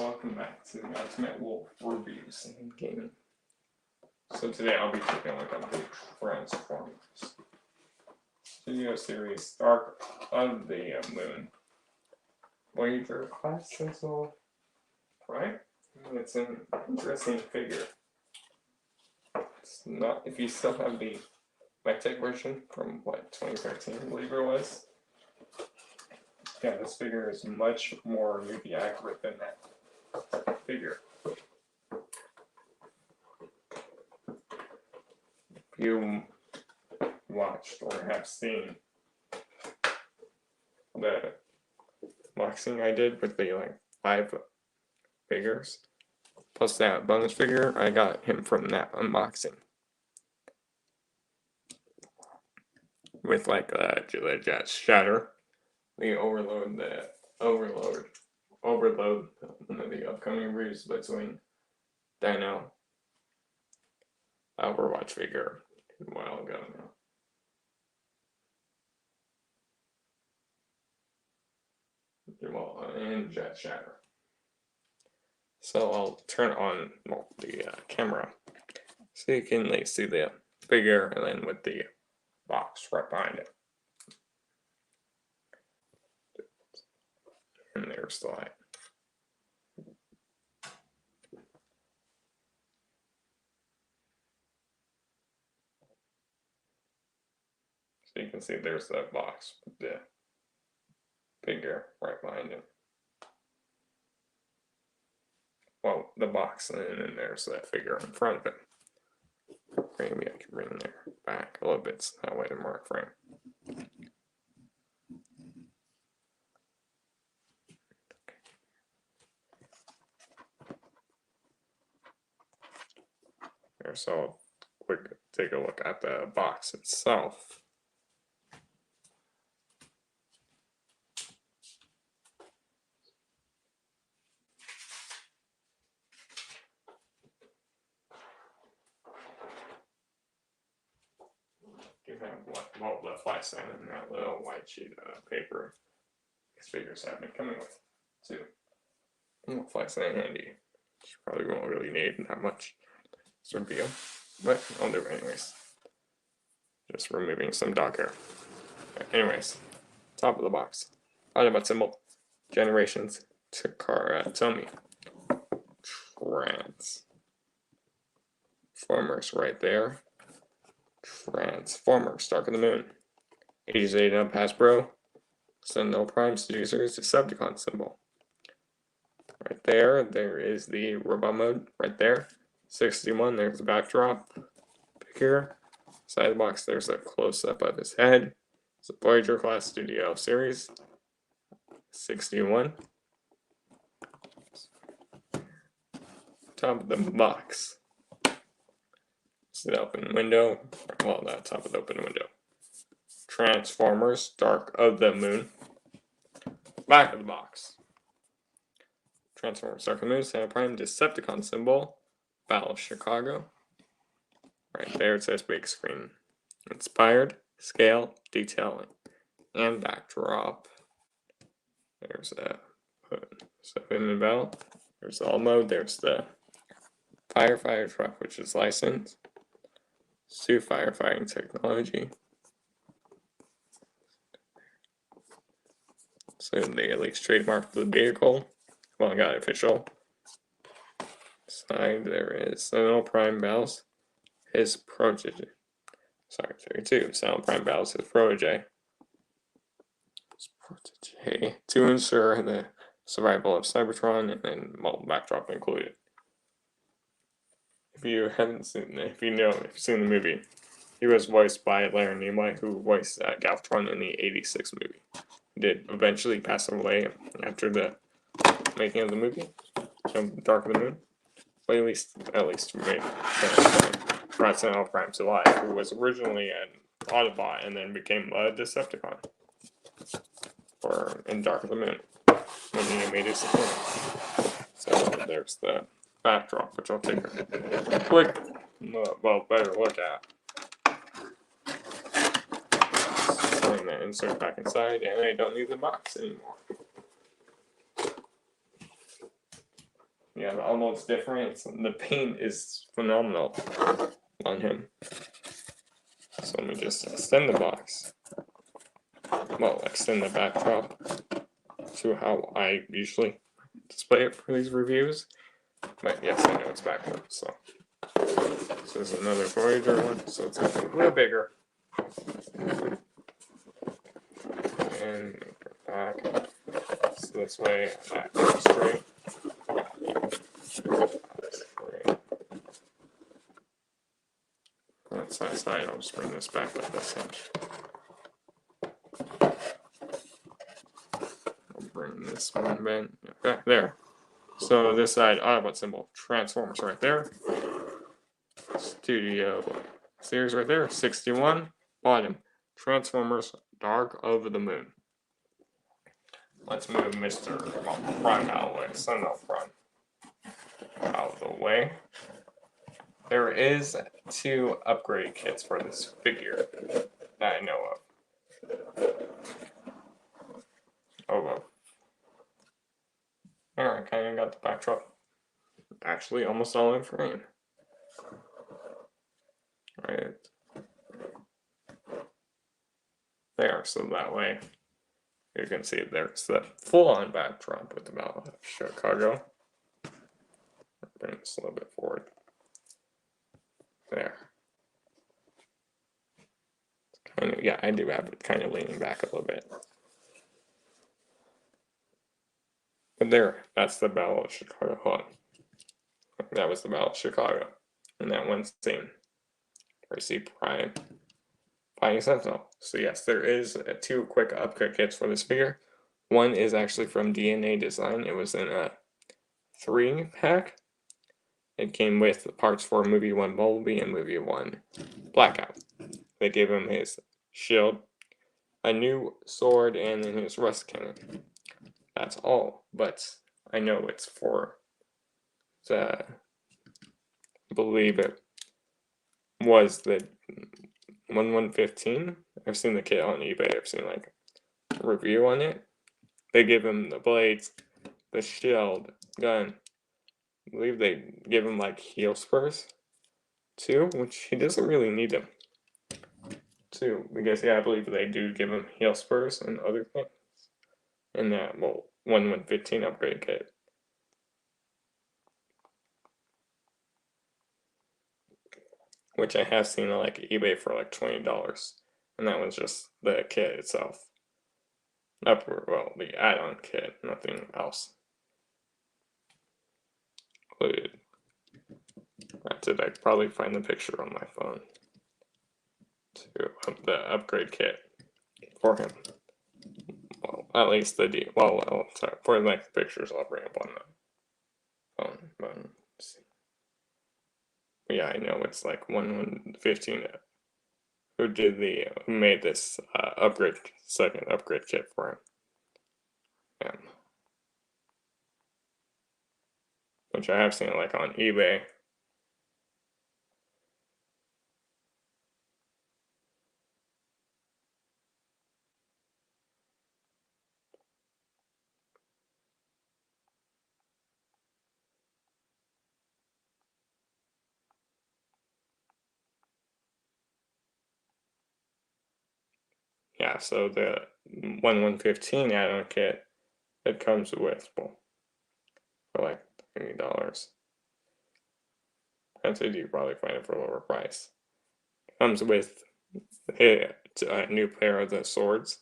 welcome back to the Ultimate Wolf Reviews and Gaming. So today I'll be taking a look at the Transformers video series Dark of the Moon. Voyager class Sentinel Prime. It's an interesting figure. It's not, if you still have the MechTech version from what, 2013 I believe it was. Yeah, this figure is much more movie accurate than that figure. If you watched or have seen the unboxing I did with the 5 figures, plus that bonus figure, I got him from that unboxing. With the Jet Shatter, the Overload, one of the upcoming reviews between Dino, Overwatch figure a while ago now. Well, and Jet Shatter. So I'll turn on the camera so you can see the figure, and then with the box right behind it. And there's the light. So you can see there's that box with the figure right behind it. Well, the box, and then there's that figure in front of it. Maybe I can bring there back a little bit so that way to mark frame. There, so quick take a look at the box itself. You have the flat side and that little white sheet of paper these figures have been coming with too. And the flat side handy. You probably won't really need that much this review, but I'll do it anyways. Just removing some dog hair. Anyways, top of the box. Autobot symbol. Generations. Tomy. Transformers right there. Transformers, Dark of the Moon. Ages 8 up, Hasbro. Sentinel Prime Seducers, Decepticon symbol. Right there, there is the robot mode, right there. 61, there's the backdrop. Here. Side of the box, there's a close-up of his head. It's a Voyager class studio series. 61. Top of the box. It's the open window. Well, not top of the open window. Transformers, Dark of the Moon. Back of the box. Transformers, Dark of the Moon, Sentinel Prime, Decepticon symbol. Battle of Chicago. Right there it says big screen. Inspired, scale, detailing, and backdrop. There's a in battle. There's all mode. There's the firefighter truck, which is licensed. Sioux firefighting technology. So they at least trademarked the vehicle. Well, I got it official. Side there is Sentinel Prime battles his protege. Sorry, 32. Sentinel Prime battles his protege. To ensure the survival of Cybertron, and then backdrop included. If you haven't seen, if you've seen the movie, he was voiced by Larry Nimoy, who voiced Galvatron in the '86 movie. He did eventually pass away after the making of the movie, Dark of the Moon. But at least made brought Sentinel Prime to life, who was originally an Autobot and then became a Decepticon in Dark of the Moon when he made his appearance. So there's the backdrop, which I'll take a quick, better look at. Putting that insert back inside, and I don't need the box anymore. Yeah, although it's different, the paint is phenomenal on him. So let me just extend the box. Well, extend the backdrop to how I usually display it for these reviews. But yes, I know it's backwards, so. So there's another Voyager one, so it's a little bigger. And back. So this way, back straight. That side, I'll just bring this back like this inch. I'll bring this one back there. So this side, Autobot symbol, Transformers right there. Studio series right there, 61. Bottom, Transformers, Dark of the Moon. Let's move Mr. Prime out of the way, Sentinel Prime out of the way. There is 2 upgrade kits for this figure that I know of. Oh well. Alright, kind of got the backdrop actually almost all in frame. Right there, so that way you can see there's the full-on backdrop with the Battle of Chicago. Bring this a little bit forward. There. Kind of, yeah, I do have it kind of leaning back a little bit. But there, that's the Battle of Chicago. Hold on. That was the Battle of Chicago. And that one scene. Where you see Prime fighting Sentinel. So yes, there is 2 quick upgrade kits for this figure. One is actually from DNA Design. It was in a 3-pack. It came with the parts for Movie 1 Bumblebee and Movie 1 Blackout. They gave him his shield, a new sword, and then his rust cannon. That's all, but I know it's for the, I believe it was the 1115. I've seen the kit on eBay. I've seen like a review on it. They give him the blades, the shield, gun. I believe they give him like heel spurs too, which he doesn't really need them too, because yeah, I believe they do give him heel spurs and other things in that 1115 upgrade kit. Which I have seen on like eBay for like $20, and that was just the kit itself. Well, the add-on kit, nothing else included. That's it. I could probably find the picture on my phone to the upgrade kit for him. Well, at least the sorry, for like the pictures, I'll bring up on the phone. But let's see. Yeah, I know it's like 1115. Who made this second upgrade kit for him. Which I have seen like on eBay. Yeah, so the 1115 add-on kit, it comes with, well, for like $30. I'd say you probably find it for a lower price. Comes with a new pair of the swords,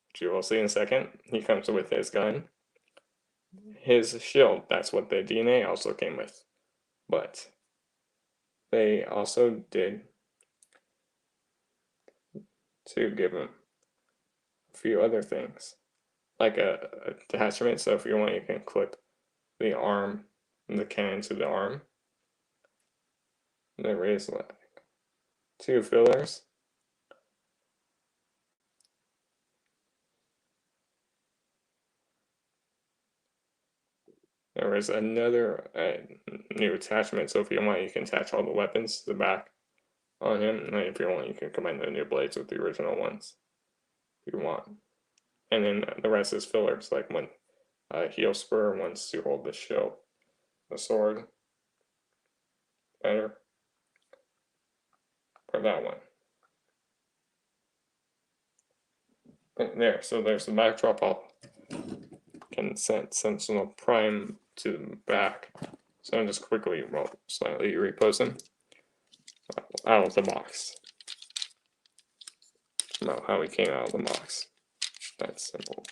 which you will see in a second. He comes with his gun, his shield. That's what the DNA also came with. But they also did to give him a few other things, like a attachment. So if you want, you can clip the arm, the cannon to the arm. There is like 2 fillers. There is another new attachment, so if you want, you can attach all the weapons to the back on him, and if you want, you can combine the new blades with the original ones, if you want. And then the rest is fillers, like one heel spur, one's to hold the shield, the sword better for that one. But there, so there's the backdrop. I can set Sentinel Prime to the back. So I'm just quickly, well, slightly reposing out of the box. About how we came out of the box. That's simple.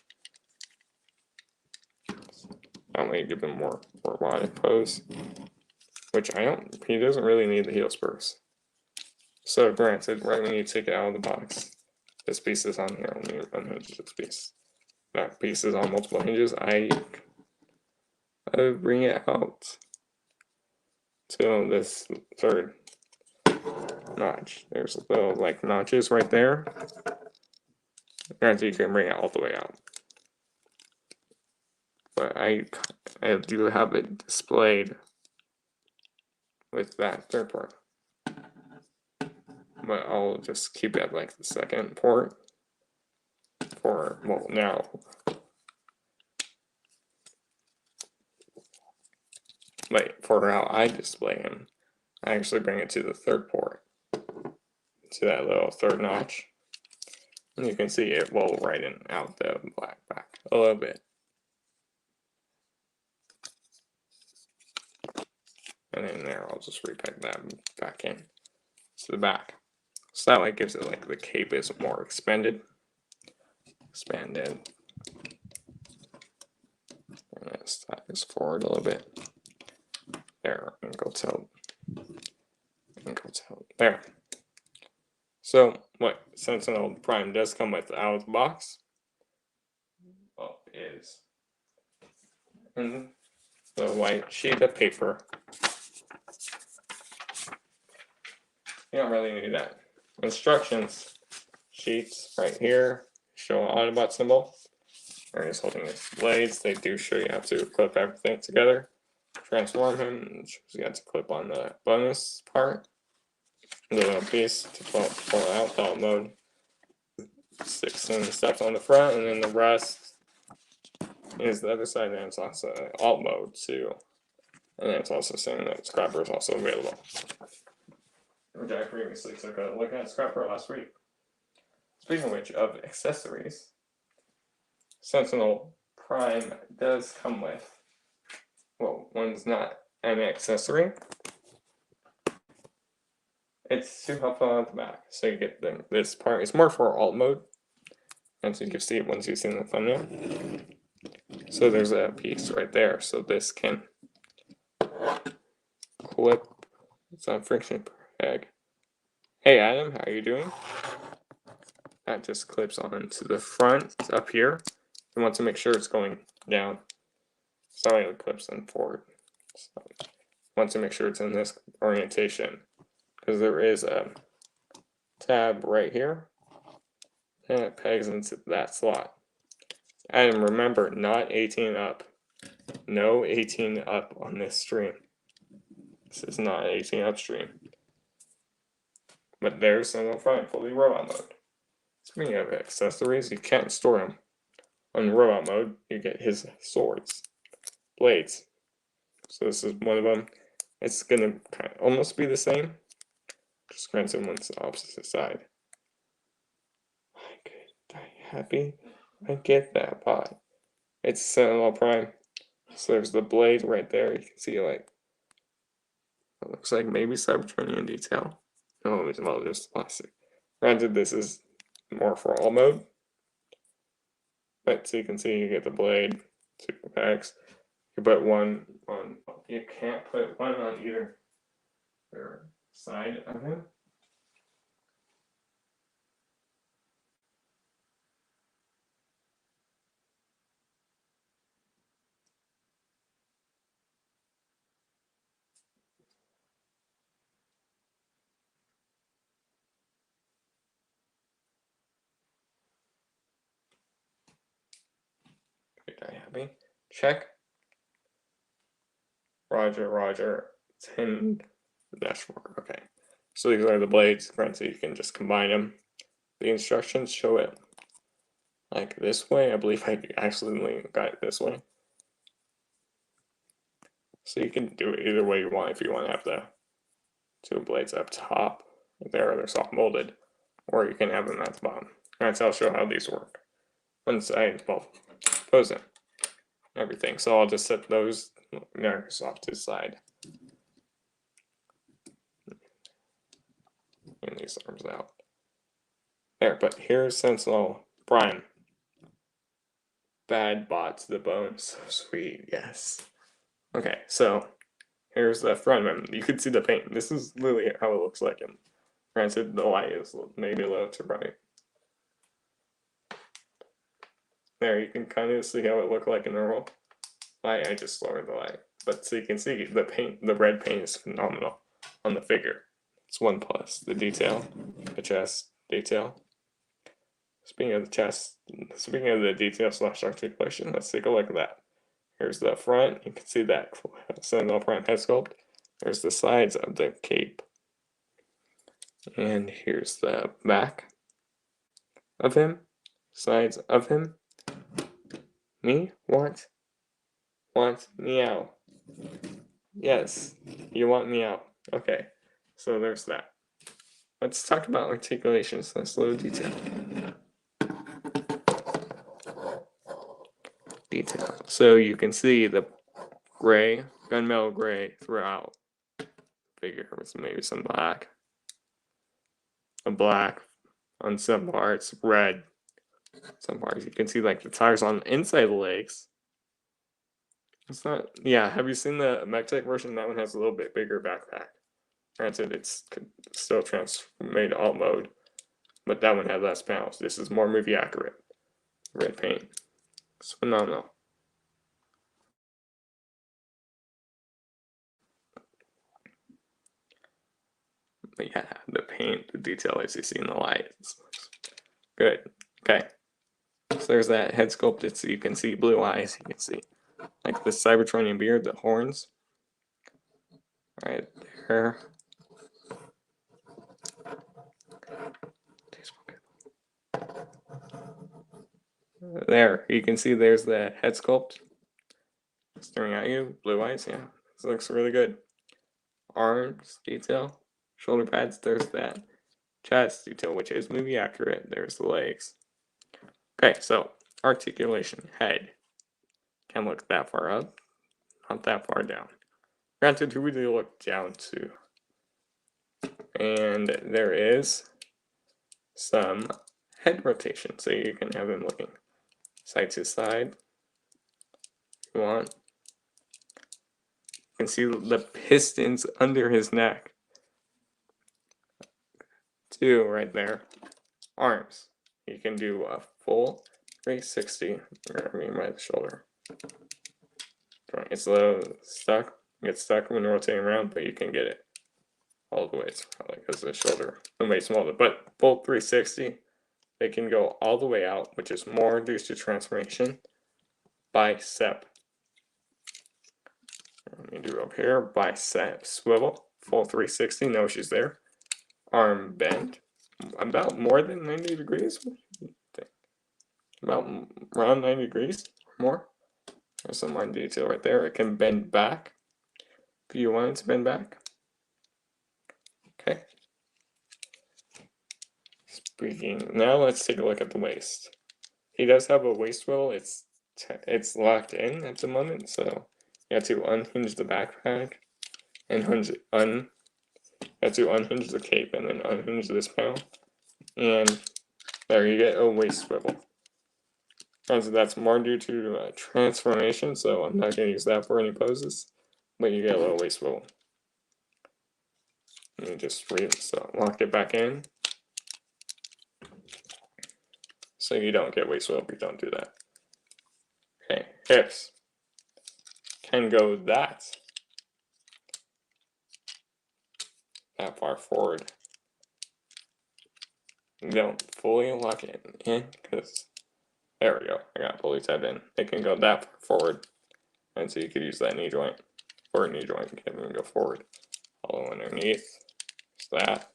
I'm going to give him more robotic pose, which I don't, he doesn't really need the heel spurs. So granted, right when you take it out of the box, this piece is on here, only unhinge this piece. That piece is on multiple hinges. I bring it out to this third notch. There's little like notches right there. Granted, you can bring it all the way out. But I do have it displayed with that third port. But I'll just keep it like the second port for, well, now. But for how I display him, I actually bring it to the third port, to that little third notch. And you can see it will widen out the black back a little bit. And then there, I'll just repeg that back in to the back. So that like gives it like the cape is more expanded. And let's slide this forward a little bit. There, ankle tilt. There. So what Sentinel Prime does come with out of the box, well, is in the white sheet of paper. You don't really need that. Instructions sheets right here show an Autobot symbol. Where he's holding his blades. They do show you how to clip everything together. Transform him. It shows you have to clip on the bonus part. The little piece to pull out alt mode. 16 steps on the front, and then the rest is the other side, and it's also alt mode too. And then it's also saying that Scrapper is also available. Which I previously took a look at Scrapper last week. Speaking of which, of accessories, Sentinel Prime does come with, well, one's not an accessory. It's too helpful at the back. So you get this part. It's more for alt mode. And so you can see it once you've seen the thumbnail. So there's a piece right there. So this can clip. It's on friction peg. Hey Adam, how are you doing? That just clips onto the front up here. You want to make sure it's going down. Sorry, it clips in forward. So you want to make sure it's in this orientation. Because there is a tab right here. And it pegs into that slot. And remember, not 18 up. No 18 up on this stream. This is not 18 upstream. But there's Sentinel Prime, fully robot mode. Speaking of accessories, you can't store them. On robot mode, you get his swords, blades. So this is one of them. It's gonna kind of almost be the same. Just granted, one's the opposite side. Are you happy? I get that, bot. It's Sentinel Prime. So there's the blade right there. You can see like it looks like maybe Cybertronian detail. No, it's well just plastic. Granted, this is more for all mode. But so you can see you get the blade, 2 packs. You put one on. You can't put one on either side of him. Okay, happy. Check. Roger. 10-4. Okay. So these are the blades. Granted, you can just combine them. The instructions show it like this way. I believe I accidentally got it this way. So you can do it either way you want. If you want to have the two blades up top, they're soft molded, or you can have them at the bottom. Alright, so I'll show how these work. Once I pose them, everything. So I'll just set those markers off to the side. And these arms out. There, but here's Sentinel Prime. Bad bot to the bone. So sweet, yes. Okay, so here's the front of him. You can see the paint. This is literally how it looks like him. Granted, the light is maybe a little too bright. There, you can kind of see how it looked like in normal light. I just lowered the light. But so you can see the paint, the red paint is phenomenal on the figure. It's 1+. The detail, the chest detail. Speaking of the chest, speaking of the detail / articulation, let's take a look at that. Here's the front. You can see that Sentinel Prime head sculpt. There's the sides of the cape. And here's the back of him. Sides of him. Me? Want meow. Yes, you want meow. Okay, so there's that. Let's talk about articulations. That's a little detail. So you can see the gray, gunmetal gray throughout. Figure with maybe some black. A black on some parts, red. Some parts you can see like the tires on the inside of the legs. It's not. Yeah, have you seen the MechTech version? That one has a little bit bigger backpack. Granted, it's still made alt mode, but that one had less panels. This is more movie accurate. Red paint. It's phenomenal. But yeah, the paint, the detail as you see in the light. It's good. Okay. So there's that head sculpted so you can see blue eyes. You can see like the Cybertronian beard, the horns. Right there. There, you can see there's the head sculpt. Staring at you, blue eyes, yeah. This looks really good. Arms detail, shoulder pads, there's that. Chest detail, which is movie accurate. There's the legs. Okay, so articulation, head. Can't look that far up, not that far down. Granted, who would you look down to? And there is some head rotation, so you can have him looking side to side. If you want. You can see the pistons under his neck. 2 right there. Arms. You can do a full 360. I mean, right shoulder. It's a little stuck. Gets stuck when rotating around, but you can get it all the way. It's probably because the shoulder way smaller. But full 360, they can go all the way out, which is more due to transformation. Bicep. Let me do up here. Bicep Swivel. Full 360. No issues there. Arm bend. About more than 90 degrees. About around 90 degrees or more. There's some more detail right there. It can bend back if you want it to bend back. Okay. Now let's take a look at the waist. He does have a waist swivel. It's locked in at the moment, so you have to unhinge the backpack and you have to unhinge the cape and then unhinge this panel, and there you get a waist swivel. And so that's more due to transformation, so I'm not going to use that for any poses, but you get a little waist swivel. And you just lock it back in. So you don't get waist swivel if you don't do that. Okay, hips can go that far forward. You don't fully lock it in because there we go. I got fully tied in. It can go that far forward, and so you could use that knee joint or knee joint and can even go forward. All underneath. There's that.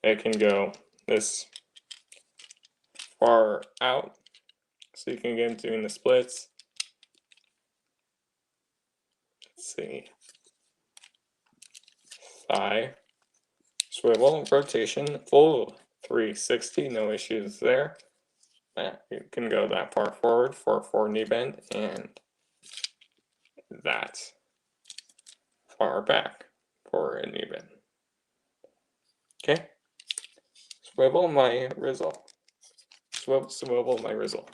It can go this far out, so you can get doing the splits. see. Thigh, swivel, rotation, full 360, no issues there. You can go that far forward for a forward knee bend, and that far back for a knee bend. Okay, swivel my result. Swivel my result.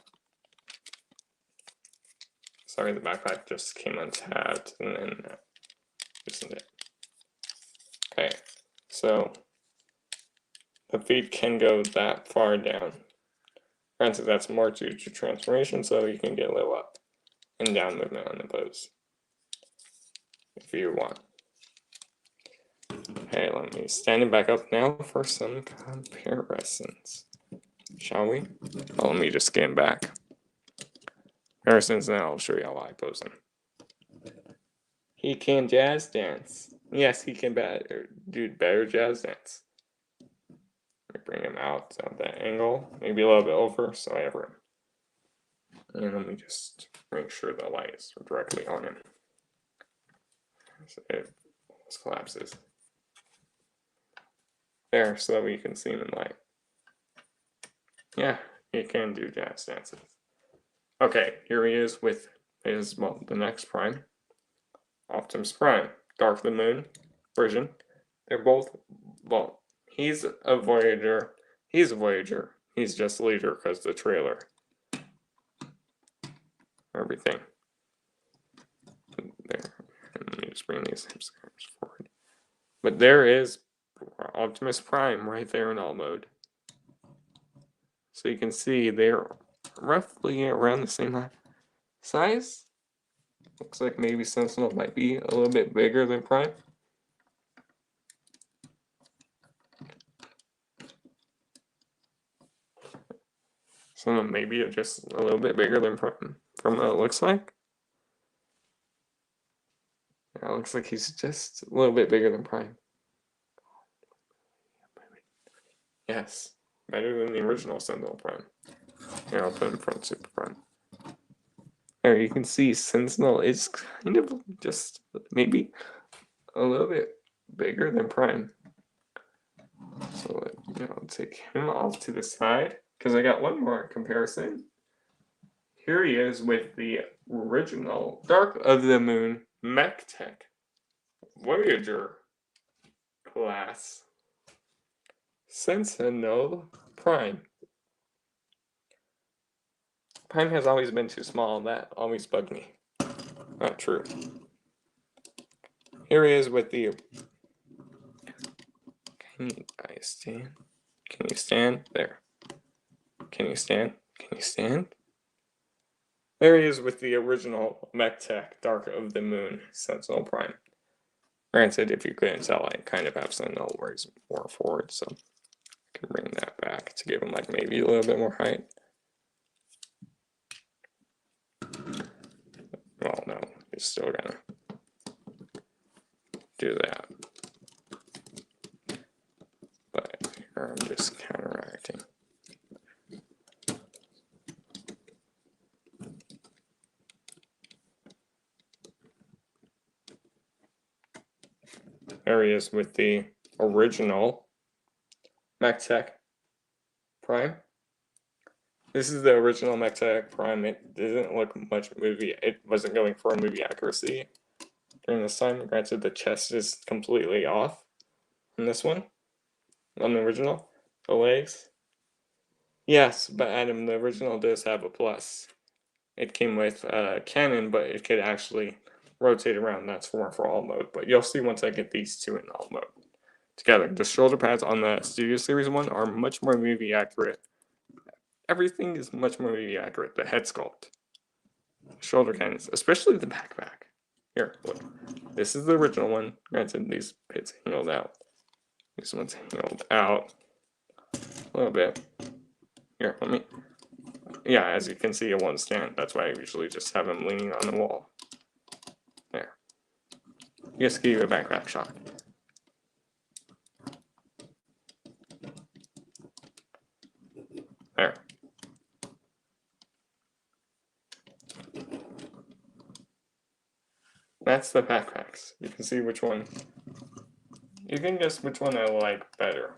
Sorry, the backpack just came untabbed and then isn't it? Okay, so the feet can go that far down. Granted, that's more due to transformation, so you can get a little up and down movement on the pose if you want. Okay, let me stand it back up now for some comparisons, shall we? Oh, let me just get back. Comparisons, and then I'll show you how I pose him. He can jazz dance. Yes, he can do better jazz dance. Let me bring him out at that angle, maybe a little bit over, so I have room. And let me just make sure the light is directly on him. So it almost collapses. There, so that we can see him in light. Yeah, he can do jazz dances. Okay, here he is with his, well, the next Prime. Optimus Prime, Dark of the Moon version. They're both, well, he's a Voyager. He's a Voyager. He's just leader because the trailer. Everything. There. Let me just bring these forward. But there is Optimus Prime right there in all mode. So you can see they're roughly around the same size. Looks like maybe Sentinel might be a little bit bigger than Prime. So maybe just a little bit bigger than Prime from what it looks like. Yeah, it looks like he's just a little bit bigger than Prime. Yes, better than the original Sentinel Prime. Here, I'll put him in front of Super Prime. There, you can see Sentinel is kind of just maybe a little bit bigger than Prime. So I'll take him off to the side because I got one more comparison. Here he is with the original Dark of the Moon Mech Tech Voyager class Sentinel Prime. Prime has always been too small, and that always bugged me. Not true. Here he is with the... Can you guys stand? Can you stand? There. Can you stand? Can you stand? There he is with the original Mech Tech Dark of the Moon Sentinel Prime. Granted, if you couldn't tell, I kind of have Sentinel where he's more forward, so I can bring that back to give him like maybe a little bit more height. Well, no, he's still gonna do that. But here I'm just counteracting. There he is with the original Mech Tech Prime. This is the original Mech Tech Prime. It didn't look much movie. It wasn't going for a movie accuracy during this time. Granted, the chest is completely off in this one. On the original, the legs. Yes, but Adam, the original does have a plus. It came with a cannon, but it could actually rotate around. That's for all mode. But you'll see once I get these two in all mode together. The shoulder pads on the Studio Series one are much more movie accurate. Everything is much more movie accurate. The head sculpt, shoulder cannons, especially the backpack. Here, look. This is the original one. Granted, these pits angled out. This one's angled out a little bit. Here, let me. Yeah, as you can see, it won't stand. That's why I usually just have him leaning on the wall. There. Just give you a backpack shot. There. that's the backpacks. You can see which one. You can guess which one I like better.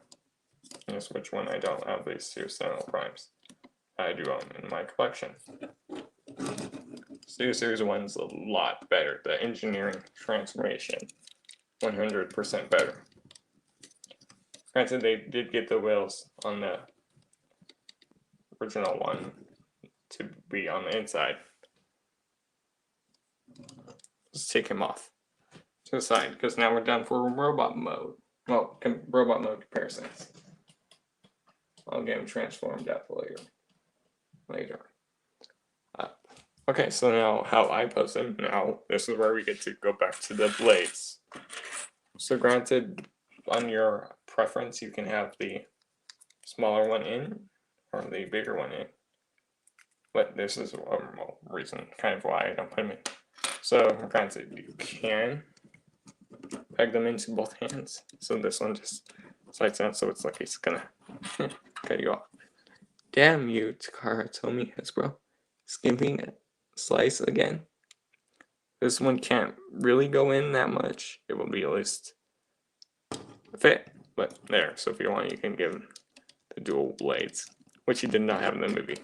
Guess which one I don't have these two Sentinel Primes. I do own in my collection. Studio Series 1's a lot better. The engineering transformation, 100% better. Granted, they did get the wheels on the original one to be on the inside. Let's take him off to the side, because now we're done for robot mode. Well, robot mode comparisons. I'll get him transformed up later. Okay, so now how I pose him. Now this is where we get to go back to the blades. So granted, on your preference, you can have the smaller one in or the bigger one in. But this is a reason kind of why I don't put them in. So granted, you can peg them into both hands. So this one just slides down, so it's like it's gonna cut you off. Damn you, Takara Tomy Hasbro. Skimping it. Slice again. This one can't really go in that much. It will be at least a fit, but there. So if you want, you can give him the dual blades, which he did not have in the movie.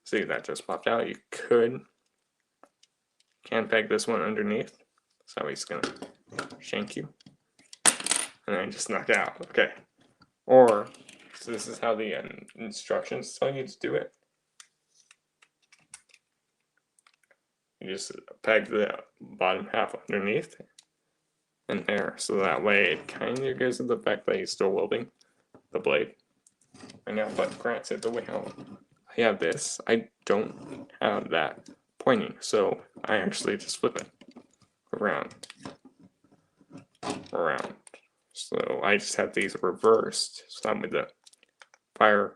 See, that just popped out. You can peg this one underneath. So he's gonna shank you, and then just knock out. Okay. Or so this is how the instructions tell you to do it. You just peg the bottom half underneath and there, so that way it kind of gives it the effect that he's still wielding the blade. And now, but granted, the way how I have this, I don't have that pointing, so I actually just flip it around. So I just have these reversed, so that way the fire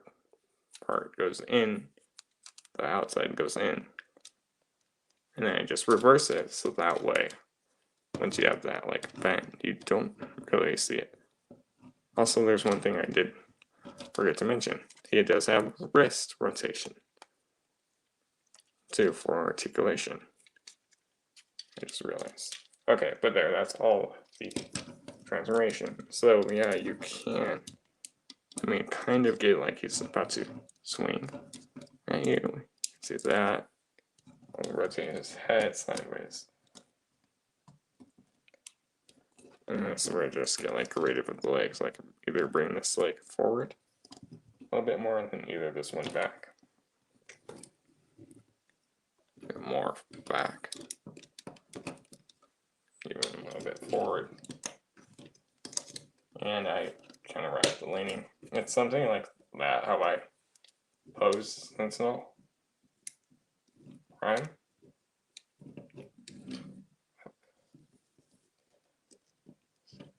part goes in, the outside goes in. And then I just reverse it, so that way, once you have that like bend, you don't really see it. Also, there's one thing I did forget to mention. He does have wrist rotation, too, for articulation. I just realized. Okay, but there, that's all the transformation. So, yeah, you can, kind of get like he's about to swing at you. You can see that. I'll rotate his head sideways. And that's where I just get like creative with the legs, like either bring this leg forward a little bit more than either this one back. A bit more back. Even a little bit forward. And I kind of wrap the leaning. It's something like that, how I pose Sentinel Prime.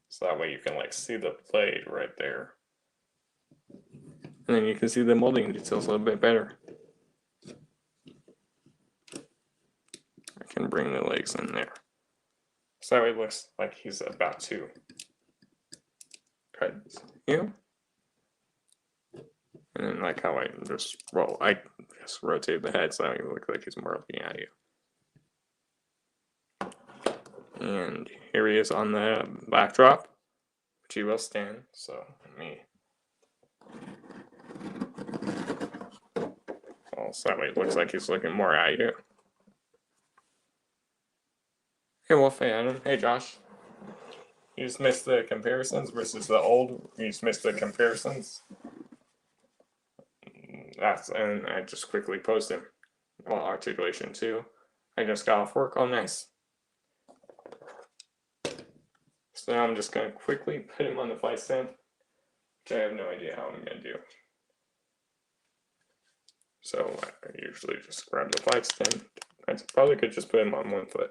So that way you can like see the blade right there. And then you can see the molding details a little bit better. I can bring the legs in there. So that way it looks like he's about to cut you. And then like how I just rotate the head so that it looks like he's more looking at you. And here he is on the backdrop, which he will stand. So let me. So that way it looks like he's looking more at you. Hey Wolf, hey Adam, hey Josh. You just missed the comparisons versus the old. You just missed the comparisons. And I just quickly posted. Well, articulation too. I just got off work. Oh, nice. So now I'm just going to quickly put him on the flight stand, which I have no idea how I'm going to do. So I usually just grab the flight stand. I probably could just put him on one foot.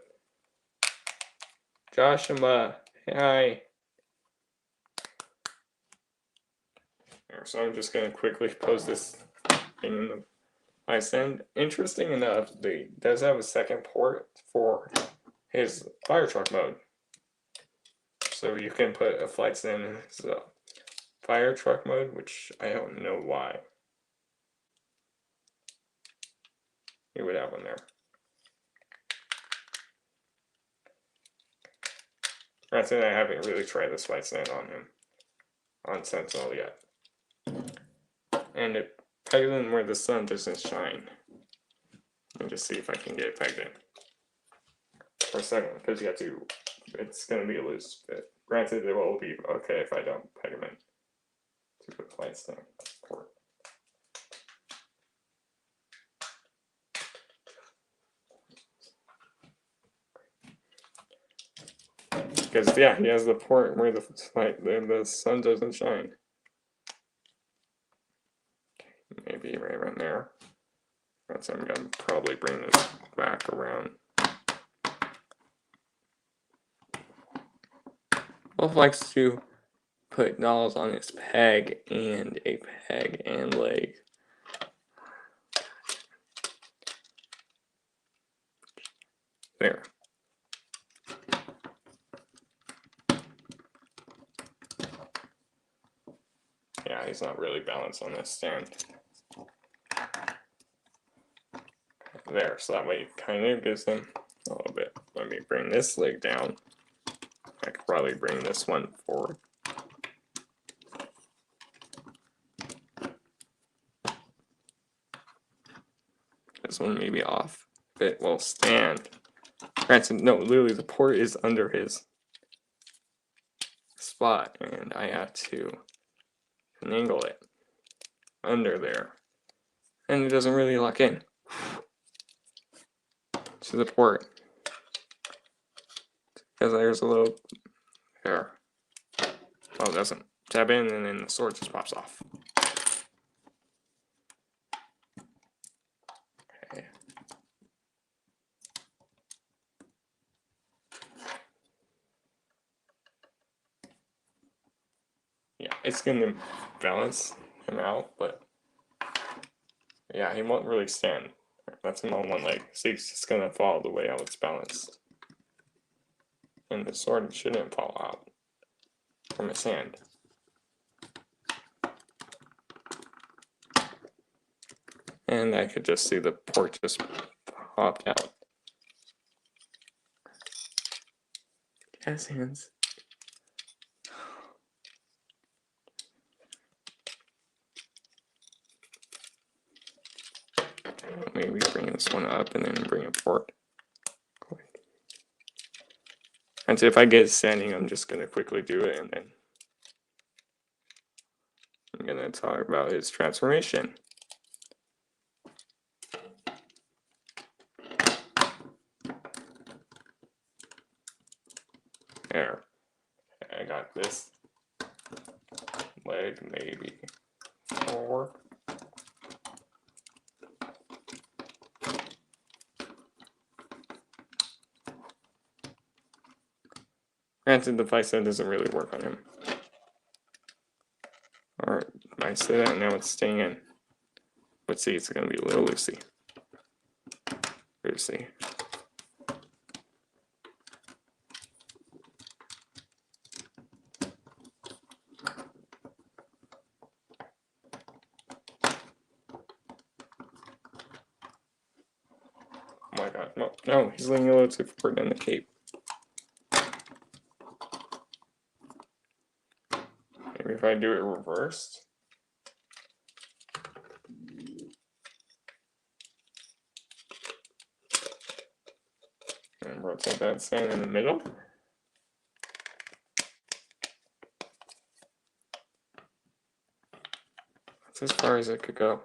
Joshua, hi. So I'm just going to quickly pose this thing in the flight stand. Interesting enough, he does have a second port for his fire truck mode. So you can put a flight stand in his fire truck mode, which I don't know why you would have one there. Granted, I haven't really tried this white sand on him, on Sentinel yet. And it pegged in where the sun doesn't shine. Let me just see if I can get it pegged in. For a second, because you have to, it's going to be a loose fit. Granted, it will be okay if I don't peg him in to the white sand port. Because, yeah, he has the port where the sun doesn't shine. Maybe right around there. So I'm going to probably bring this back around. Wolf likes to put dolls on his peg and a peg and leg. There. Yeah, he's not really balanced on this stand. There, so that way it kind of gives him a little bit. Let me bring this leg down. I could probably bring this one forward. This one may be off. It will stand. Granted, no, literally the port is under his spot, and I have to finagle it under there. And it doesn't really lock in to the port. Because there's a little there. Oh, it doesn't. Tab in and then the sword just pops off. Okay. Yeah, it's gonna balance him out, but yeah, he won't really stand. That's him on one leg. So he's just gonna fall the way how it's balanced. And the sword shouldn't fall out from his hand. And I could just see the port just popped out. Jazz hands. Maybe bring this one up and then bring a port. And so if I get standing, I'm just going to quickly do it, and then I'm going to talk about his transformation. There. I got this leg maybe forward. Granted, the bicep doesn't really work on him. Alright, I say that, now it's staying in. But see, it's going to be a little loosey. Loosey. Oh my god, no, he's leaning a little too forward in the cape. Maybe if I do it reversed. And rotate that stand in the middle. That's as far as it could go.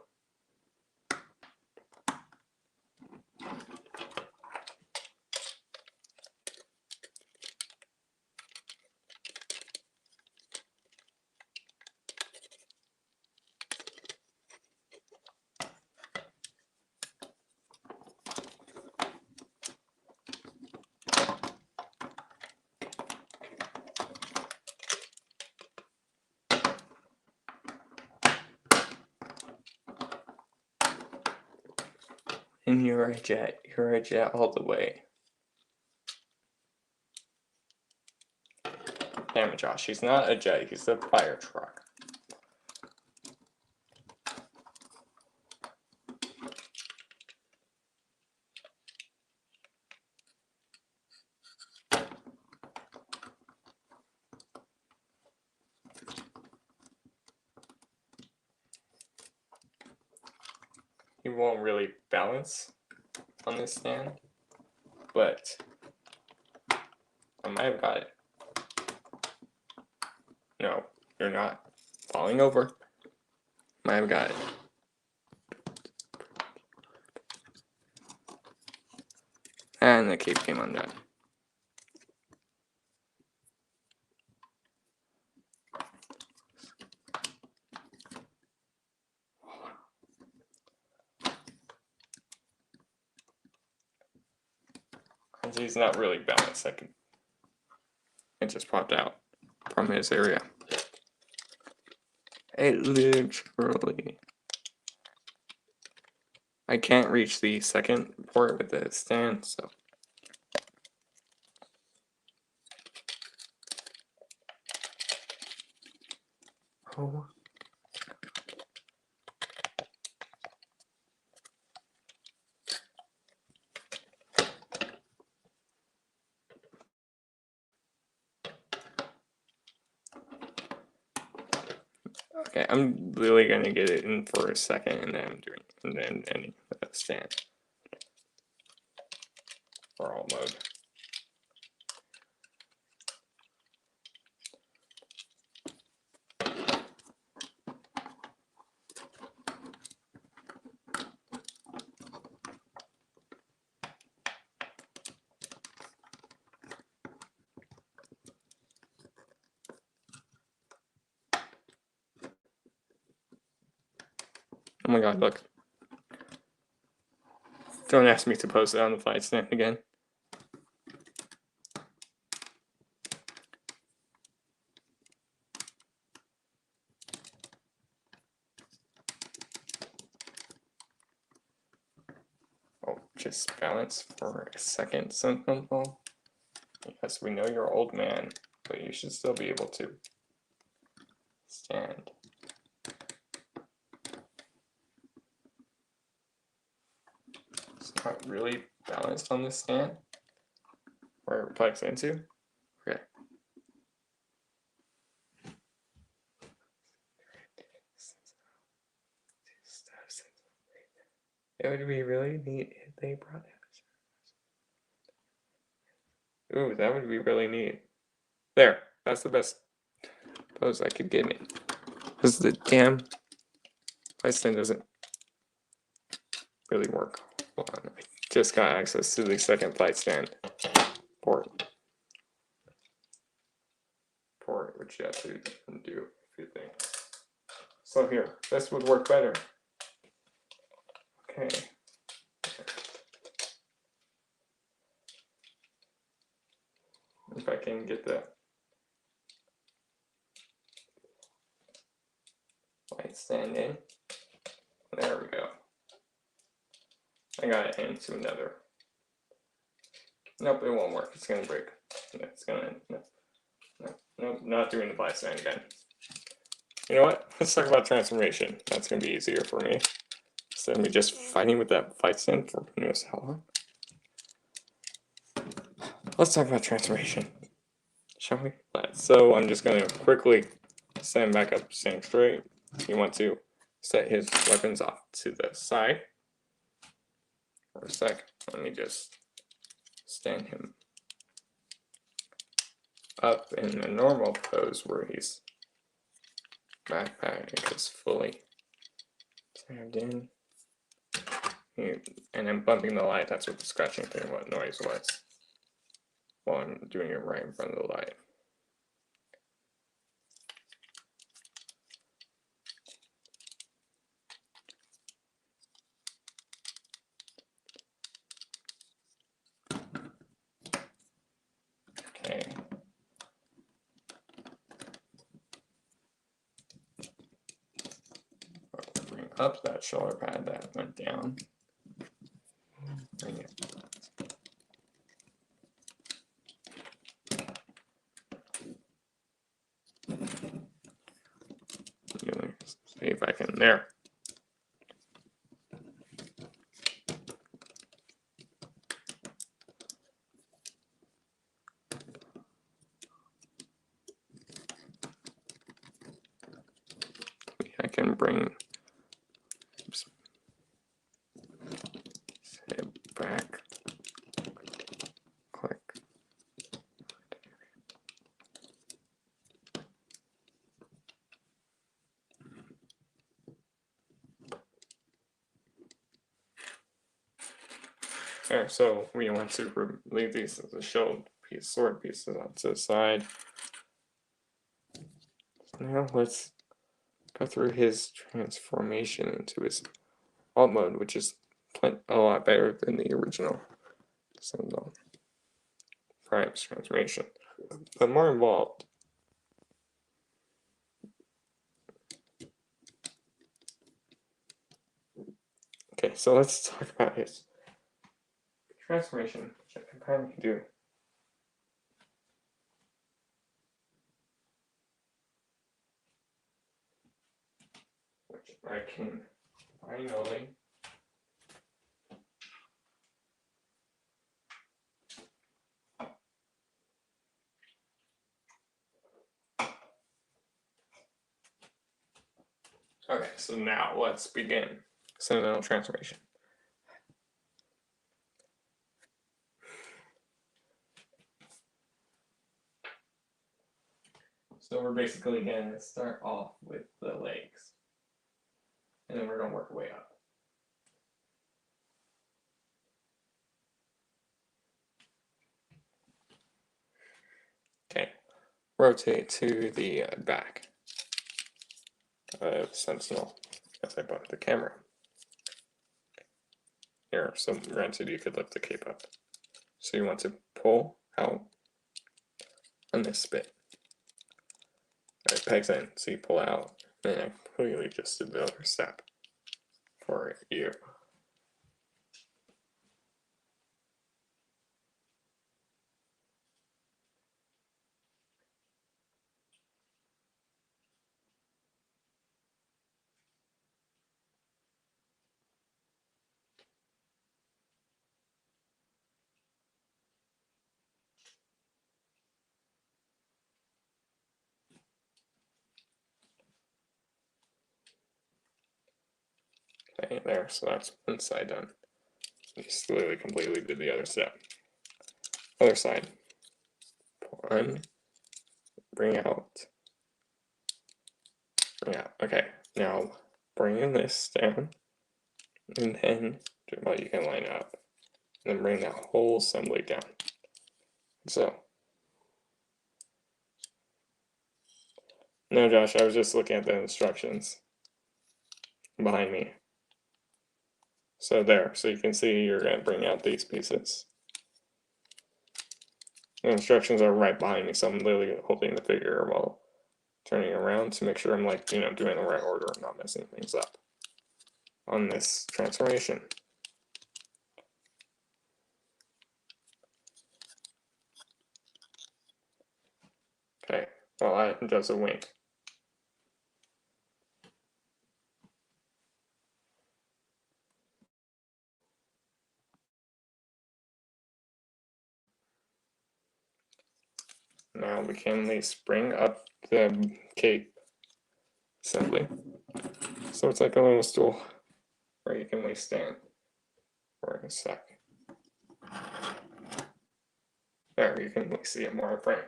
And you're a jet all the way. Damn it, Josh, he's not a jet, he's a fire truck. he won't really balance on this stand, but I might have got it. No, you're not falling over. Might have got it. And the cape came undone. And he's not really balanced. It just popped out from his area. It literally. I can't reach the second port with the stand, so. Oh. Okay, I'm really gonna get it in for a second, and then ending with a stand for all mode. Oh my god, look. Don't ask me to post it on the flight stand again. Oh, just balance for a second, Sentinel. Yes, we know you're old man, but you should still be able to stand. It's not really balanced on this stand where it plugs into. Okay. It would be really neat if they brought it. Ooh, that would be really neat. There, that's the best pose I could give me. Because the damn flight stand doesn't really work. Hold on, I just got access to the second flight stand port, which you have to do a few things. So here, this would work better. Okay. If I can get the light stand in. There we go. I got it into another. Nope, it won't work. It's gonna break. It's gonna. Nope, not doing the light stand again. You know what? Let's talk about transformation. That's gonna be easier for me. Instead of me just fighting with that fight stand for who knows how long. Let's talk about transformation, shall we? So I'm just gonna quickly stand back up, stand straight. You want to set his weapons off to the side for a sec. Let me just stand him up in a normal pose where he's backpack is fully tabbed in. And I'm bumping the light. That's what the scratching thing, what noise was. While I'm doing it right in front of the light. Okay. Bring up that shoulder pad that went down. Bring it. See if I can there. I can bring. Oops. Alright, so we want to leave these as a shelled piece, sword pieces onto the side. Now let's go through his transformation into his alt mode, which is a lot better than the original Sentinel Prime's transformation, but more involved. Okay, so let's talk about his transformation, which I can probably do. Which I can finally Okay, so now let's begin Sentinel Transformation. So we're basically going to start off with the legs, and then we're going to work our way up. Okay, rotate to the back of Sentinel as I bumped the camera. Here, so granted you could lift the cape up. So you want to pull out on this bit. It pegs in, so you pull out, and I completely just did the other step for you. Okay, there, so that's one side done. Just literally completely did the other step. Other side. One, bring out. Yeah, okay. Now bring this down, and then, well, you can line it up, and then bring that whole assembly down. So. No, Josh, I was just looking at the instructions behind me. So there, so you can see you're going to bring out these pieces. The instructions are right behind me, so I'm literally holding the figure while turning around to make sure I'm doing the right order and not messing things up on this transformation. Okay, well, that does a wing. Now we can at least bring up the cape assembly. So it's like a little stool where you can at least stand for a sec. There, you can at least see it more in frame.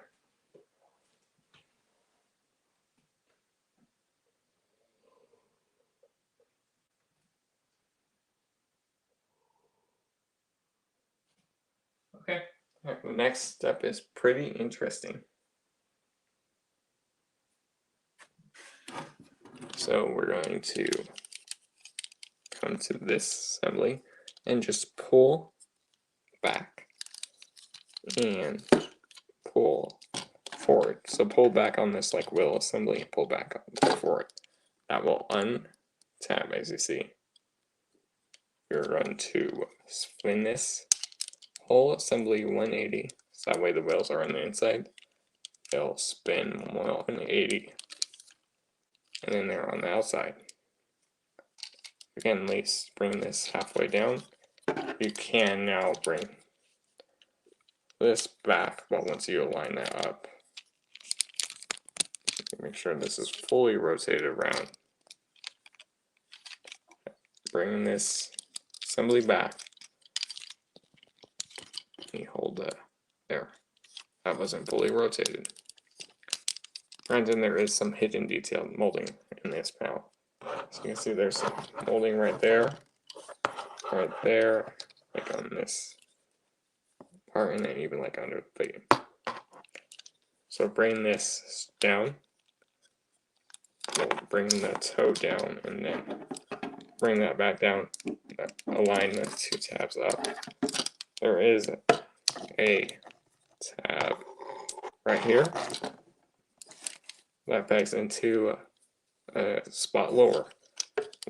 Okay, the next step is pretty interesting. So we're going to come to this assembly and just pull back and pull forward. So pull back on this like wheel assembly and pull back and pull forward. That will untap, as you see. You're going to spin this whole assembly 180, so that way the wheels are on the inside. They'll spin 180, and then they're on the outside. Again, at least bring this halfway down. You can now bring this back, but once you align that up, make sure this is fully rotated around. Bring this assembly back. You hold that there. That wasn't fully rotated. Granted, there is some hidden detail molding in this panel. So you can see there's some molding right there, like on this part and then even like under the. So bring this down. We'll bring the toe down and then bring that back down. Align the two tabs up. There is a tab right here that pegs into a spot lower.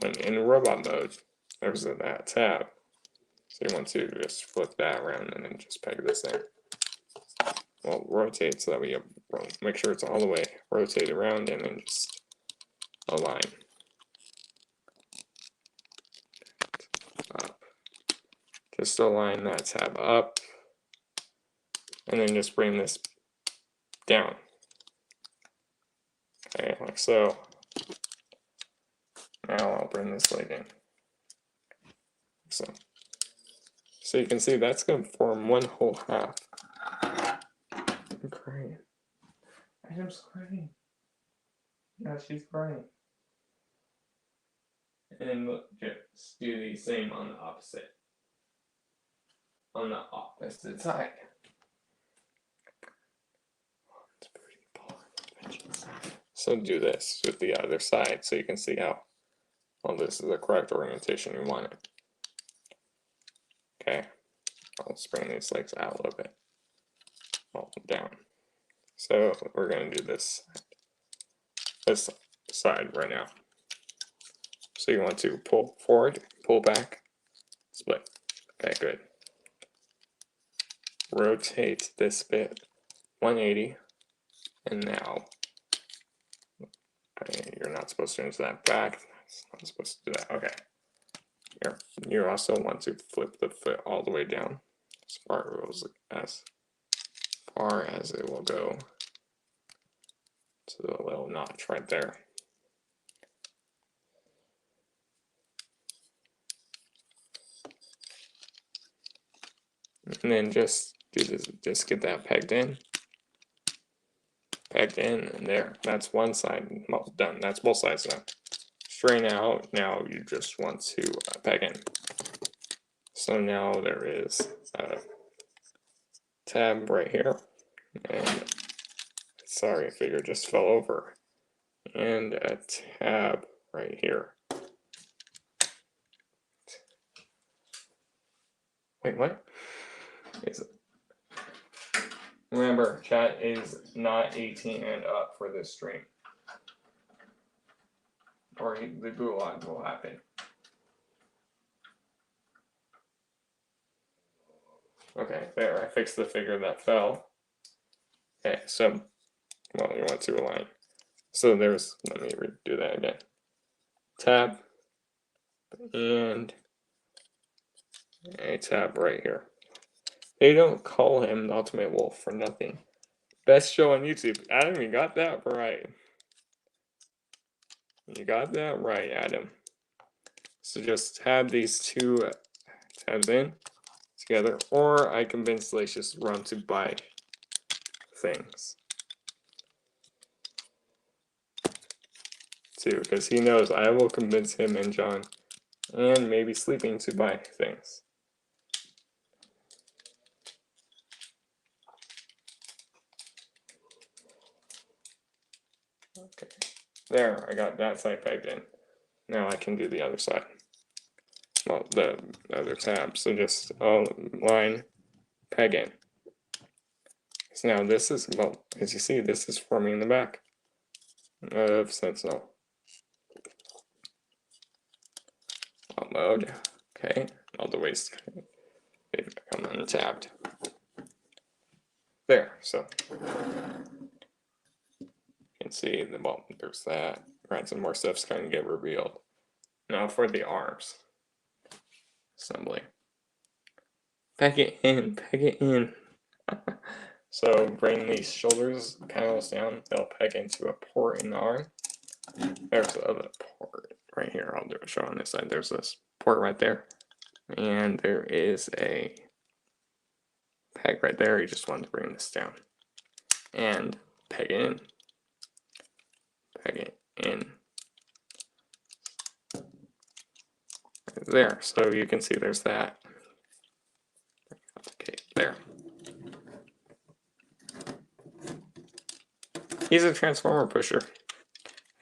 When in robot mode, there's that tab. So you want to just flip that around and then just peg this in. Well, rotate so that we make sure it's all the way rotate around and then just align. Up. Just align that tab up and then just bring this down. Okay, like so. Now I'll bring this leg in. So you can see that's going to form one whole half. I'm crying. Adam's crying. Yeah, she's crying. And then look, just do the same on the opposite. On the opposite side. So do this with the other side so you can see how well this is the correct orientation you want it. Okay, I'll bring these legs out a little bit. Well, down. So we're going to do this side right now. So you want to pull forward, pull back, split. Okay, good. Rotate this bit 180, and now you're not supposed to change that back. It's not supposed to do that. Okay. Here, you also want to flip the foot all the way down as far as it will go to the little notch right there. And then just do this, just get that pegged in, and there. That's one side, well, done. That's both sides done. Straighten out. Now you just want to peg in. So now there is a tab right here, and sorry, figure just fell over, and a tab right here. Wait, what? Is it? Remember, chat is not 18 and up for this stream, or the gulag will happen. Okay, there, I fixed the figure that fell. Okay, so, well, you want to align. So there's, let me redo that again. Tab, and a tab right here. They don't call him the Ultimate Wolf for nothing. Best show on YouTube. Adam, you got that right. You got that right, Adam. So just tab these two tabs in together, or I convinced Lacius Run to buy things too, because he knows I will convince him and John and maybe Sleeping to buy things. Okay, there, I got that side pegged in. Now I can do the other side. Well, the other tab. So just line, peg in. So now this is, well, as you see, this is forming the back of Sentinel. All mode, okay, all the ways they become untabbed. There, so you can see the, well, there's that. Right, some more stuff's going to get revealed. Now for the arms assembly. Peg it in, peg it in. So bring these shoulders panels down. They'll peg into a port in the arm. There's the other port right here. I'll do a show on this side. There's this port right there, and there is a peg right there. You just want to bring this down and peg it in. Peg it in. There. So you can see there's that. Okay, there. He's a transformer pusher.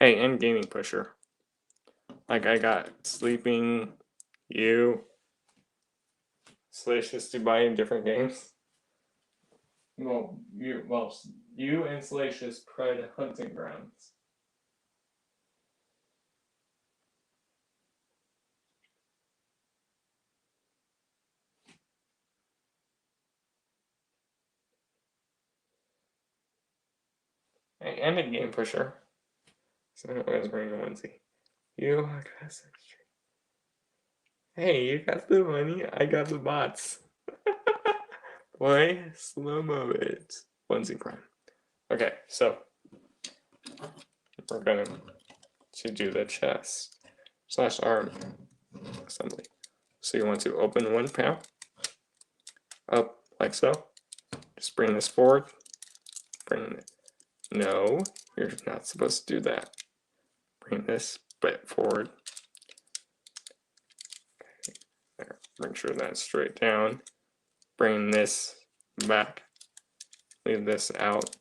Hey, and gaming pusher. Like I got sleeping, you, Salacious to buy in different games. Well, you and Salacious Pride Hunting Grounds. Hey, and a game pusher. So let's bring the onesie. You, hey, you got the money, I got the bots. Why slow-mo it? Onesie Prime. Okay, so we're going to do the chest / arm assembly. So you want to open one panel up like so. Just bring this forward. Bring it. No, you're not supposed to do that. Bring this bit forward. Okay. There. Make sure that's straight down. Bring this back. Leave this out.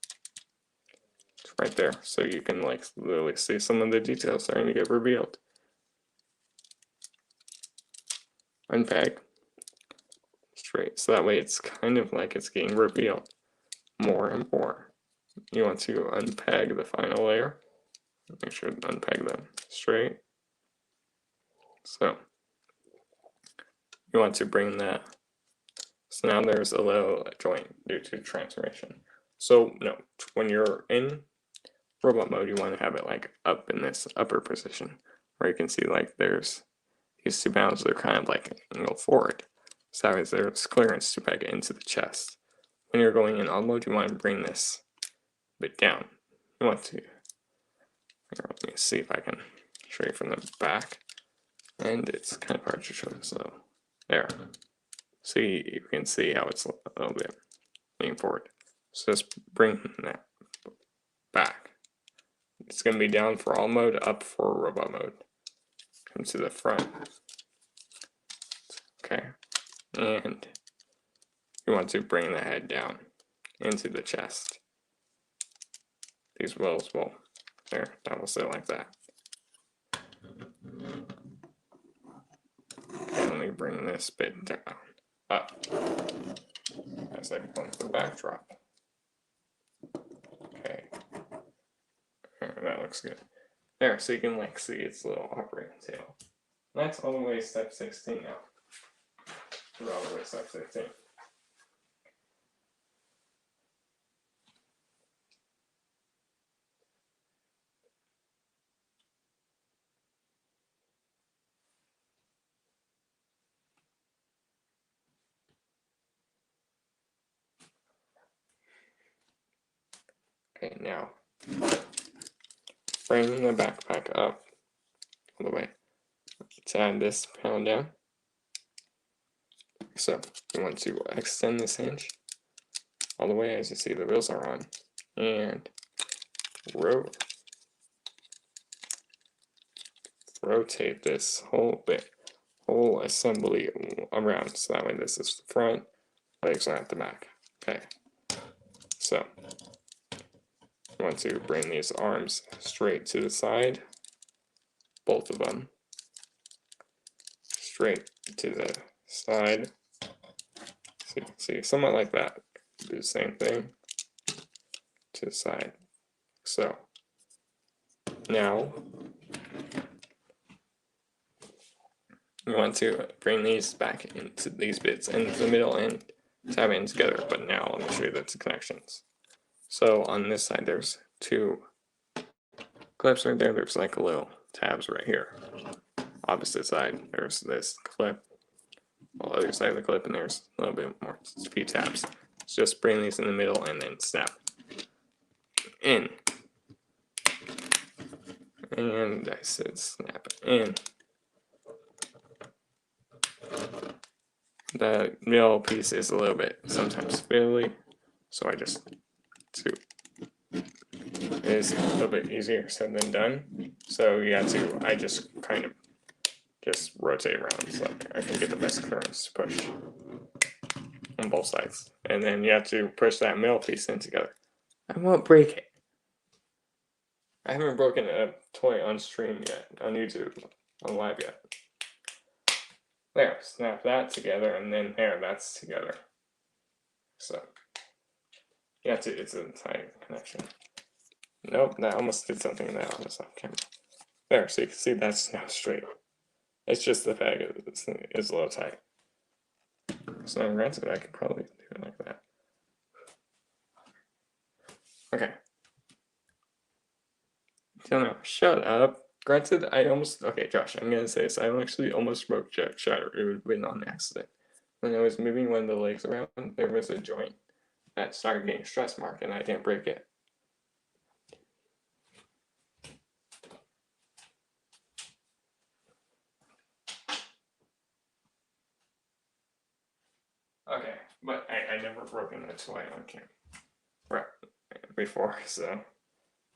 It's right there, so you can like literally see some of the details starting to get revealed. Unpeg. Straight, so that way it's kind of like it's getting revealed more and more. You want to unpeg the final layer. Make sure to unpeg them straight. So you want to bring that. So now there's a little joint due to transformation. So no, when you're in robot mode, you want to have it like up in this upper position where you can see like there's these two panels that are kind of like angled forward. So that way there's clearance to peg it into the chest. When you're going in on mode, you want to bring this bit down. You want to, let me see if I can show you from the back. And it's kind of hard to show, so there. So you can see how it's a little bit leaning forward. So just bring that back. It's going to be down for all mode, up for robot mode. Come to the front. Okay. And you want to bring the head down into the chest. These wheels will, there, that will sit like that. Okay, let me bring this bit down, up, as I bump the backdrop. Okay, that looks good. There, so you can like see its little operating tail. And that's all the way step 16 now. We're all the way step 16. Okay, now bring the backpack up all the way. Let's add this panel down. So you want to extend this hinge all the way as you see the wheels are on, and rotate this whole assembly around, so that way this is the front, legs are at the back. Okay, so you want to bring these arms straight to the side, both of them straight to the side. So you can see somewhat like that. Do the same thing to the side. So now you want to bring these back into these bits into the middle and tab in together. But now let me show you the connections. So on this side there's two clips right there. There's like a little tabs right here. Opposite side there's this clip. On the other side of the clip, and there's a little bit more, a few tabs. So just bring these in the middle and then snap in. And I said snap in. The middle piece is a little bit sometimes fiddly, so I just it is a little bit easier said than done. So you have to, I just kind of just rotate around so I can get the best clearance to push on both sides. And then you have to push that middle piece in together. I won't break it. I haven't broken a toy on stream yet, on YouTube, on live yet. There, snap that together, and then there, that's together. So, yeah, it's a tight connection. Nope, that almost did something in that almost off camera. There, so you can see that's now straight. It's just the peg is a little tight. So granted, I could probably do it like that. Okay. No, shut up. Granted, I almost, okay, Josh, I'm gonna say this. I actually almost broke Jack Shatter. It would have been on accident. When I was moving one of the legs around, there was a joint that started getting stress marked, and I didn't break it. Okay, but I never broken a toy on camera right before, so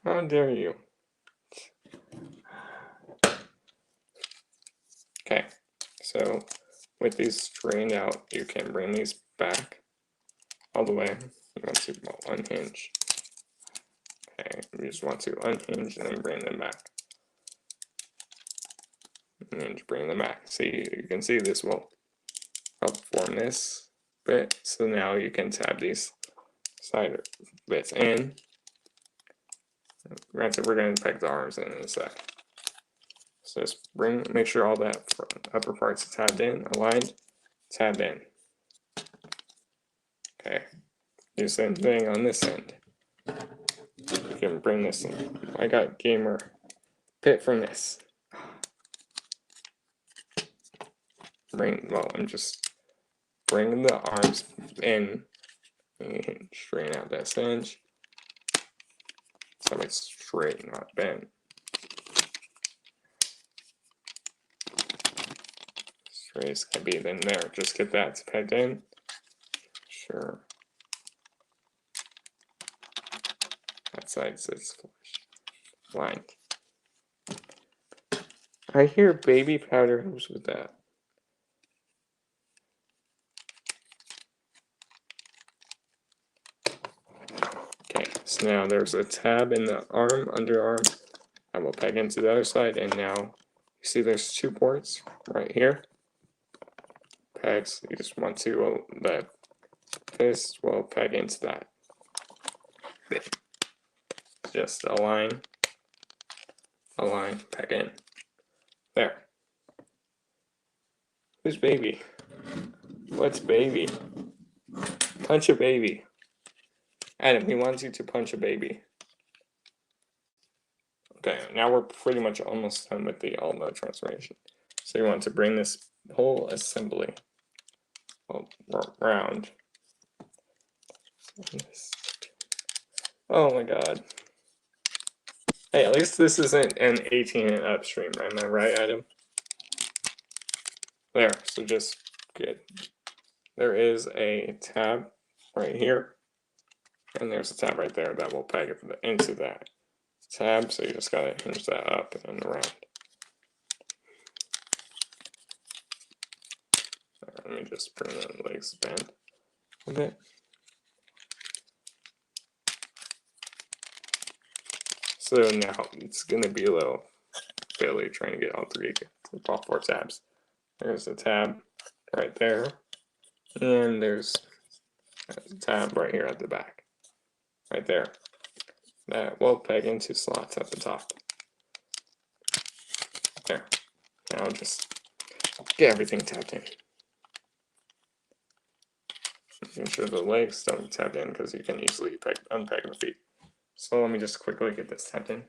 how dare you? Okay, so with these strained out, you can bring these back all the way. You want to unhinge. Okay, you just want to unhinge and then bring them back. And then just bring them back. See, you can see this will help form this bit. So now you can tab these side bits in. Granted, we're going to peg the arms in a sec. So just make sure all that upper parts are tabbed in, aligned, tabbed in. Okay, do the same thing on this end. You can bring this in. I got gamer pit from this. I'm just bringing the arms in and straighten out that cinch. So it's straight, not bent. Straight as can be, then there. Just get that pegged in. Sure. That side sits flush. Lined. I hear baby powder helps with that. Okay, so now there's a tab in the arm, underarm. I will peg into the other side, and now you see there's 2 ports right here. Pegs, you just want to, this will peg into that. Just align, peg in. There. Who's baby? What's baby? Punch a baby. Adam, he wants you to punch a baby. Okay, now we're pretty much almost done with the all-mode transformation. So you want to bring this whole assembly around. Oh my god. Hey, at least this isn't an 18 and up stream, am I right, Adam? There, so just get. There is a tab right here, and there's a tab right there that will peg into that tab, so you just gotta hinge that up and around. Let me just bring the legs bent a bit. So now it's gonna be a little fiddly trying to get all 4 tabs. There's a tab right there, and there's a tab right here at the back, right there. That will peg into slots at the top. There. Now just get everything tabbed in. Make sure the legs don't tab in because you can easily unpeg the feet. So let me just quickly get this tabbed in.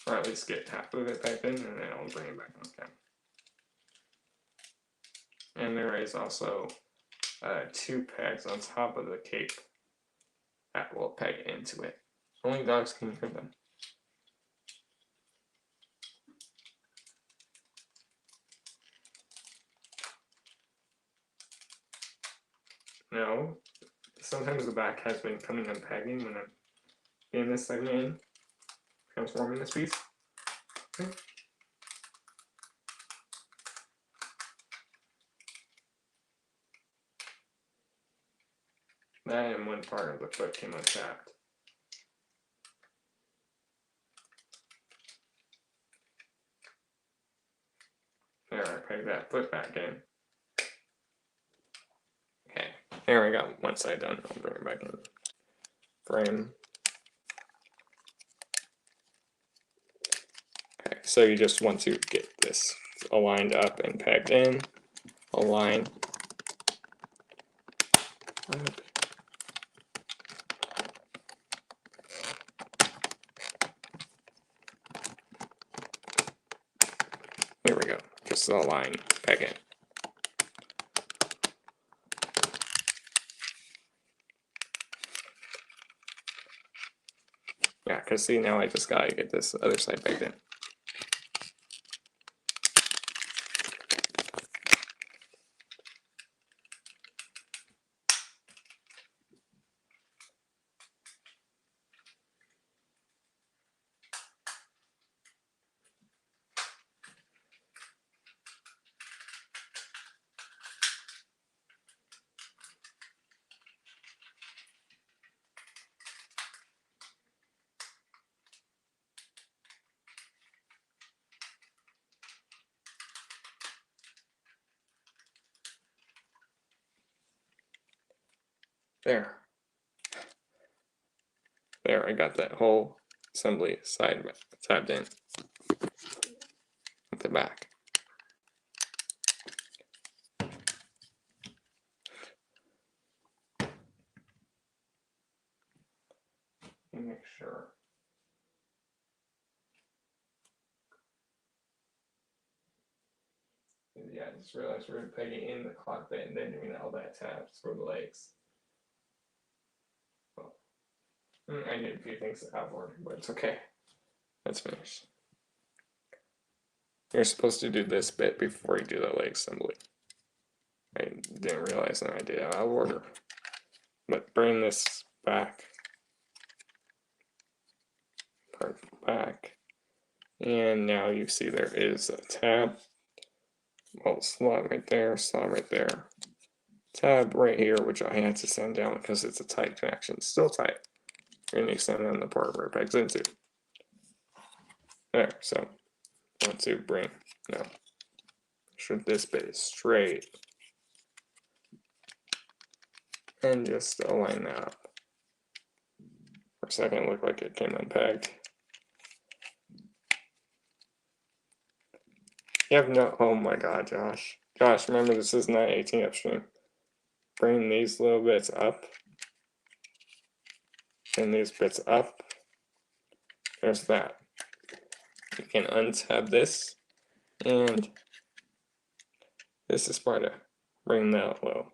Or at least get half of it pegged in, and then I'll bring it back on camera. And there is also 2 pegs on top of the cape that will peg into it. Only dogs can hear them. No, sometimes the back has been coming and pegging when I'm in this segment, transforming this piece. Okay. that and one part of the foot came untapped. There, I pegged that foot back in. Okay, there I got one side done. I'll bring it back in. Frame. Okay, so you just want to get this aligned up and pegged in. Align. Up. Here we go. Just align, peg in. Yeah, because see, now I just gotta get this other side pegged in. There. There, I got that whole assembly side tabbed in at the back. Make sure. Yeah, I just realized we're pegging in the cockpit and then doing all that tabs for the legs. Well, I did a few things out of order, but it's okay. That's finished. You're supposed to do this bit before you do the leg assembly. I didn't realize that I did it out of order. But bring this back. Part back. And now you see there is a tab. Well, slot right there, tab right here, which I had to send down because it's a tight connection. Still tight. You're going to extend on the part where it pegs into. There, so I want to bring, no, make sure this bit is straight. And just align that up. For a second, it looked like it came unpegged. You have no, oh my god, Josh. Josh, remember this is not 18 upstream. Bring these little bits up. And these bits up. There's that. You can untab this. And this is part of bring that little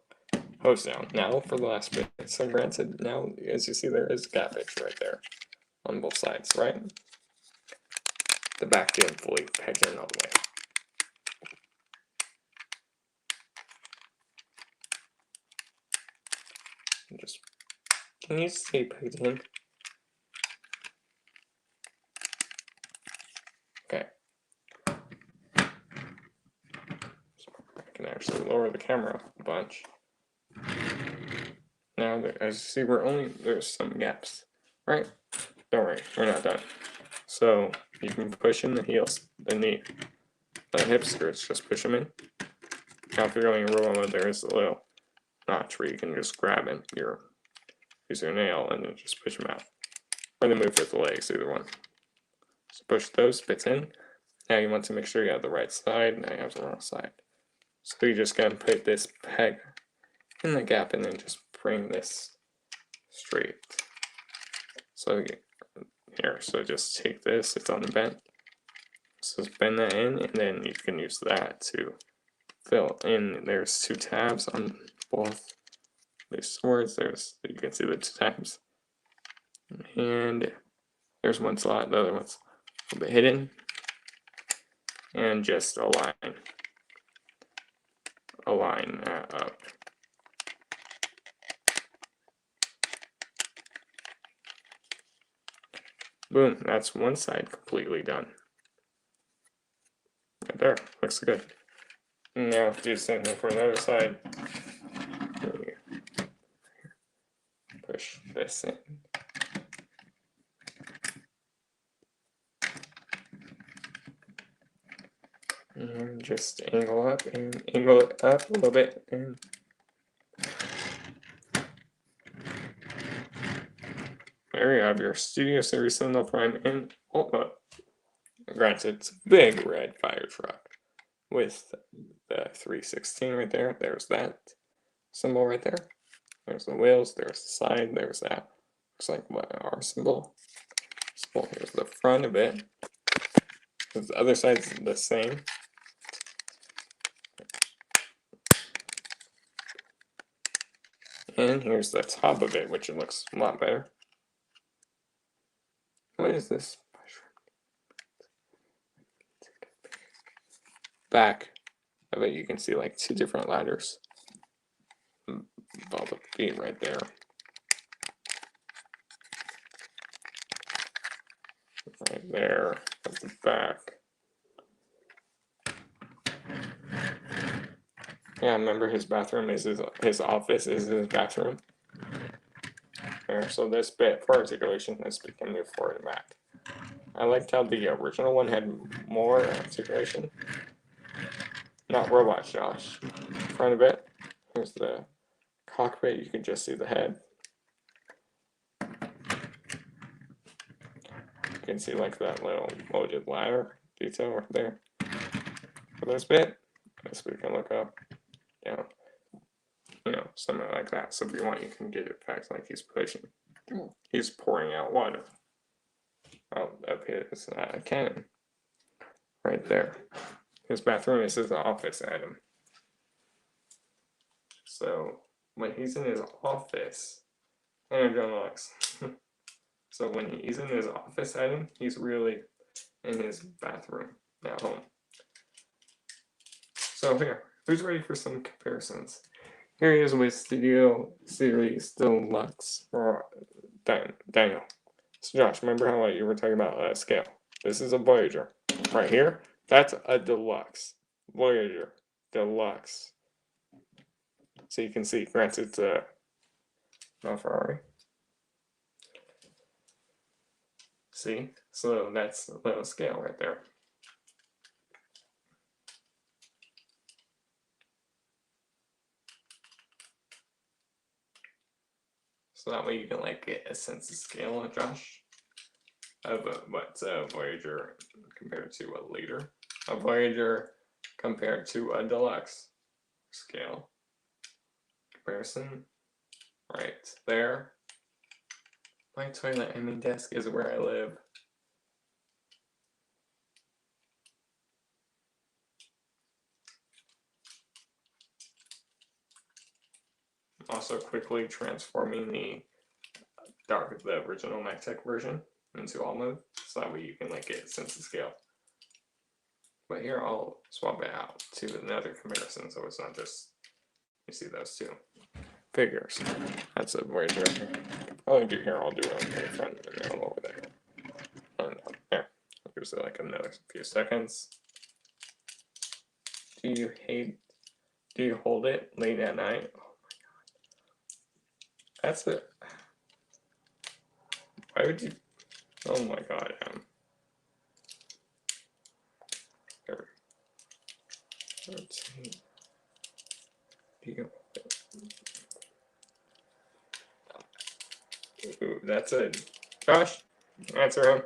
hose down. Now for the last bit. So granted, now as you see there is gappage right there on both sides, right? The back didn't fully peg in all the way. Just, can you stay pegged in? Okay. I can actually lower the camera a bunch. Now, as you see, there's some gaps, right? Don't worry, we're not done. So you can push in the heels, the knee, the hip skirts, just push them in. Now if you're going roll mode, there is a little notch where you can just grab it, use your nail, and then just push them out. Or then move with the legs, either one. So push those bits in. Now you want to make sure you have the right side, now you have the wrong side. So you just gotta put this peg in the gap and then just bring this straight. So here, so just take this, it's on the bend. So just bend that in, and then you can use that to fill in. There's two tabs on both these swords. You can see the two tabs. And there's one slot, the other one's a little bit hidden. And just align that up. Boom, that's one side completely done. Right there, looks good. Now do the same thing for the other side. this in. And just angle up and angle it up a little bit, and there you have your Studio Series Sentinel Prime in Ultimate. Granted, it's a big red fire truck with the 316 right there. There's that symbol right there. There's the wheels, there's the side, there's that. Looks like what our symbol. Here's the front of it. The other side's the same. And here's the top of it, which it looks a lot better. What is this? Back of it, you can see like two different ladders. All the feet right there. Right there at the back. Yeah, remember his bathroom is his office is his bathroom. There, so this bit for articulation has become new for the back. I liked how the original one had more articulation. Not robot Josh. Front of it. Here's the cockpit. You can just see the head. You can see like that little molded ladder detail right there. For this bit, this we can look up. You know, something like that. So if you want, you can get effects like he's pouring out water out of his cannon. Right there. His bathroom is his office item. So when he's in his office, and John Lux. So when he's in his office item, he's really in his bathroom at home. So here, who's ready for some comparisons? Here he is with Studio Series Deluxe for Daniel. So Josh, remember how you were talking about scale? This is a Voyager. Right here, that's a Deluxe. Voyager Deluxe. So you can see, granted, it's not Ferrari. See? So that's a little scale right there. So that way you can like get a sense of scale, Josh, of what's a Voyager compared to a leader. A Voyager compared to a Deluxe scale. Comparison. Right there. My toilet, desk is where I live. Also quickly transforming the original MacTech version into all mode, so that way you can like get a sense of scale. But here I'll swap it out to another comparison, so it's not just you see those two figures. That's a Voyager. Probably do here. I'll do it on the front and then over there. And there. Gives it like another few seconds. Do you hold it late at night? Oh my god. That's it. Why would you? Oh my god. Ooh, that's it. Josh, answer him.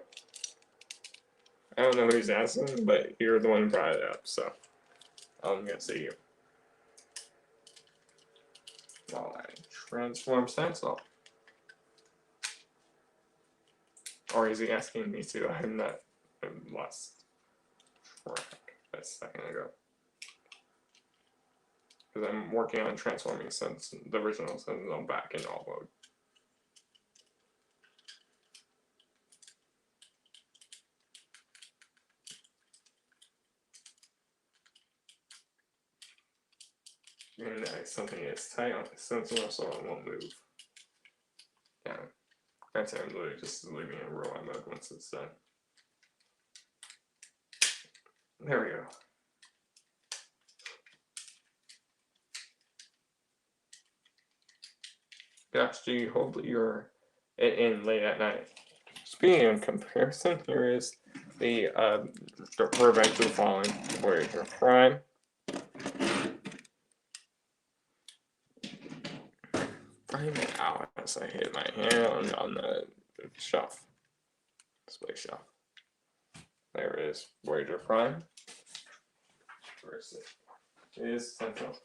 I don't know who he's asking, but you're the one who brought it up, so I'm gonna say you. While I transform Sentinel. Or is he asking me to? I'm lost track a second ago. Because I'm working on transforming the original Sentinel back in all mode. And something is tight on the Sentinel so it won't move. Yeah. That's it, I'm literally just leaving it in robot mode once it's done. There we go. Gosh, do you hold your in late at night. Speaking of comparison, here is the Revenge of the Fallen Voyager Prime. I'm out as I hit my hand on the shelf, display shelf. There is Voyager Prime. Where is it? It is Sentinel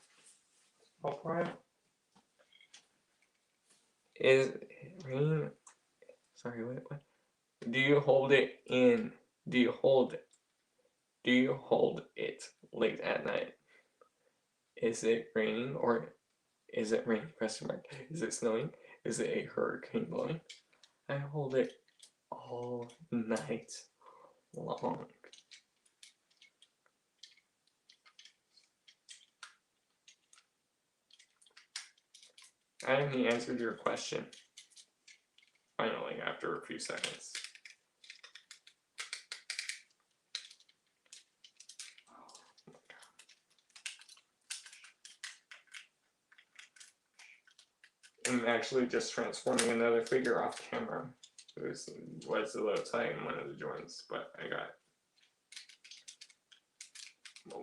Prime. Is it raining? Sorry, what? Do you hold it in? Do you hold it? Do you hold it late at night? Is it raining or is it raining? Question mark. Is it snowing? Is it a hurricane blowing? I hold it all night long. I haven't answered your question. Finally, after a few seconds. I'm actually just transforming another figure off camera. It was a little tight in one of the joints, but I got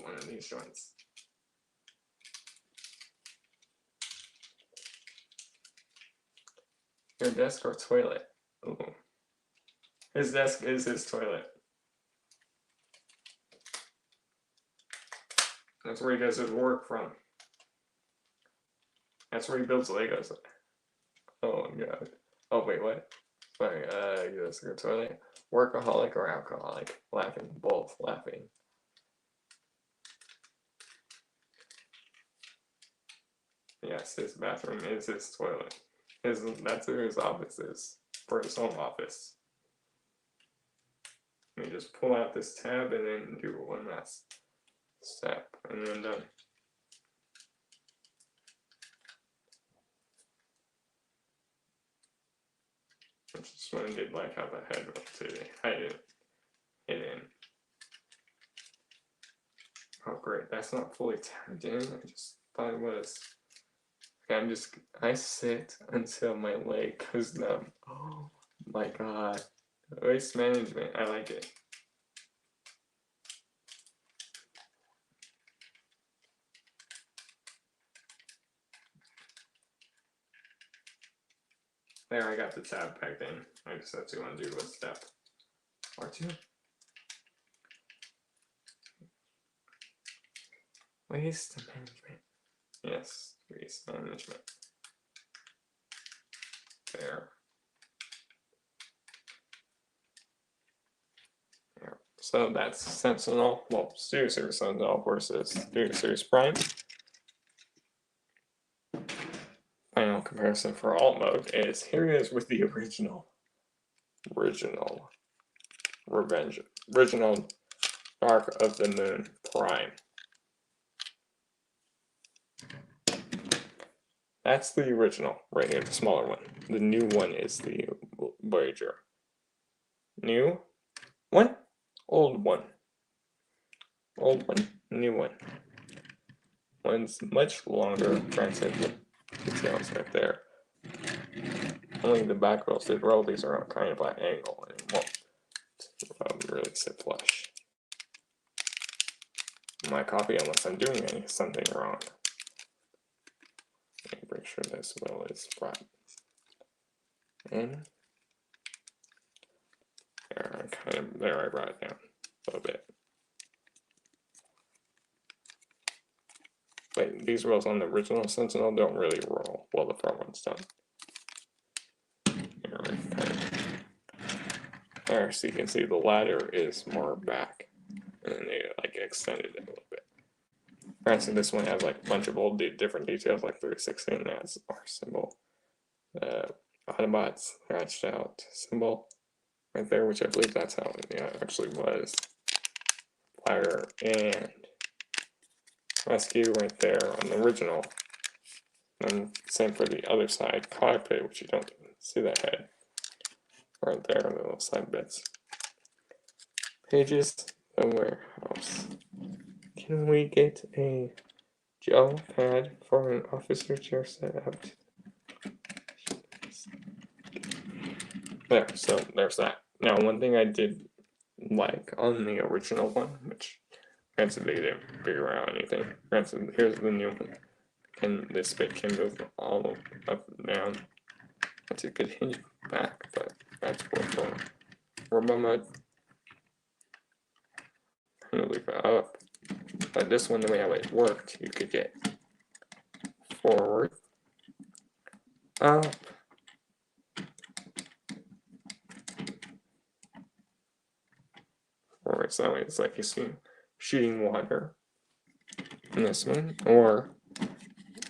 one of these joints. Your desk or toilet? Ooh. His desk is his toilet. That's where he does his work from. That's where he builds Legos. Oh god. Oh wait, what? Sorry, desk or toilet? Workaholic or alcoholic? Laughing. Both laughing. Yes, his bathroom is his toilet. That's where his office is. For his home office. Let me just pull out this tab and then do one last step and then done. I just want to get like how the head went to hide it hidden. Oh great, that's not fully tabbed in. I just thought it was. Okay, I sit until my leg goes numb. Oh my god. Waste management, I like it. There, I got the tab packed in. I just have to undo a step or two. Waste management. Yes, waste management. There. There. So that's Sentinel, well, Studio Series Sentinel versus Studio Series Prime. Final comparison for alt mode is here it is with the original Dark of the Moon Prime. That's the original right here, the smaller one. The new one is the Voyager. New one, old one. Old one, new one. One's much longer, granted the details right there. Only the back rolls did roll, these are kind of at an angle and it won't really sit flush. My copy unless I'm doing something wrong. Let me make sure this wheel is brought in. There, I brought it down a little bit. Wait, these rolls on the original Sentinel don't really roll. Well, the front one's done. There, so you can see the ladder is more back, and then they like extended it a little bit. Granted, this one has like a bunch of old different details, like 316 has our symbol, Autobots scratched out symbol right there, which I believe that's how it actually was. Fire and rescue right there on the original. And same for the other side, cockpit, which you don't see that head right there, the little side bits. Pages, the warehouse. Can we get a gel pad for an officer chair set up? There, so there's that. Now, one thing I did like on the original one, which granted they didn't figure out anything. Granted, here's the new one. And this bit can move all up and down. Once you could hinge back, but that's for robot mode. I'm gonna leave it up. But this one, the way how it worked, you could get forward, up, forward. So that way it's like you see shooting water in this one, or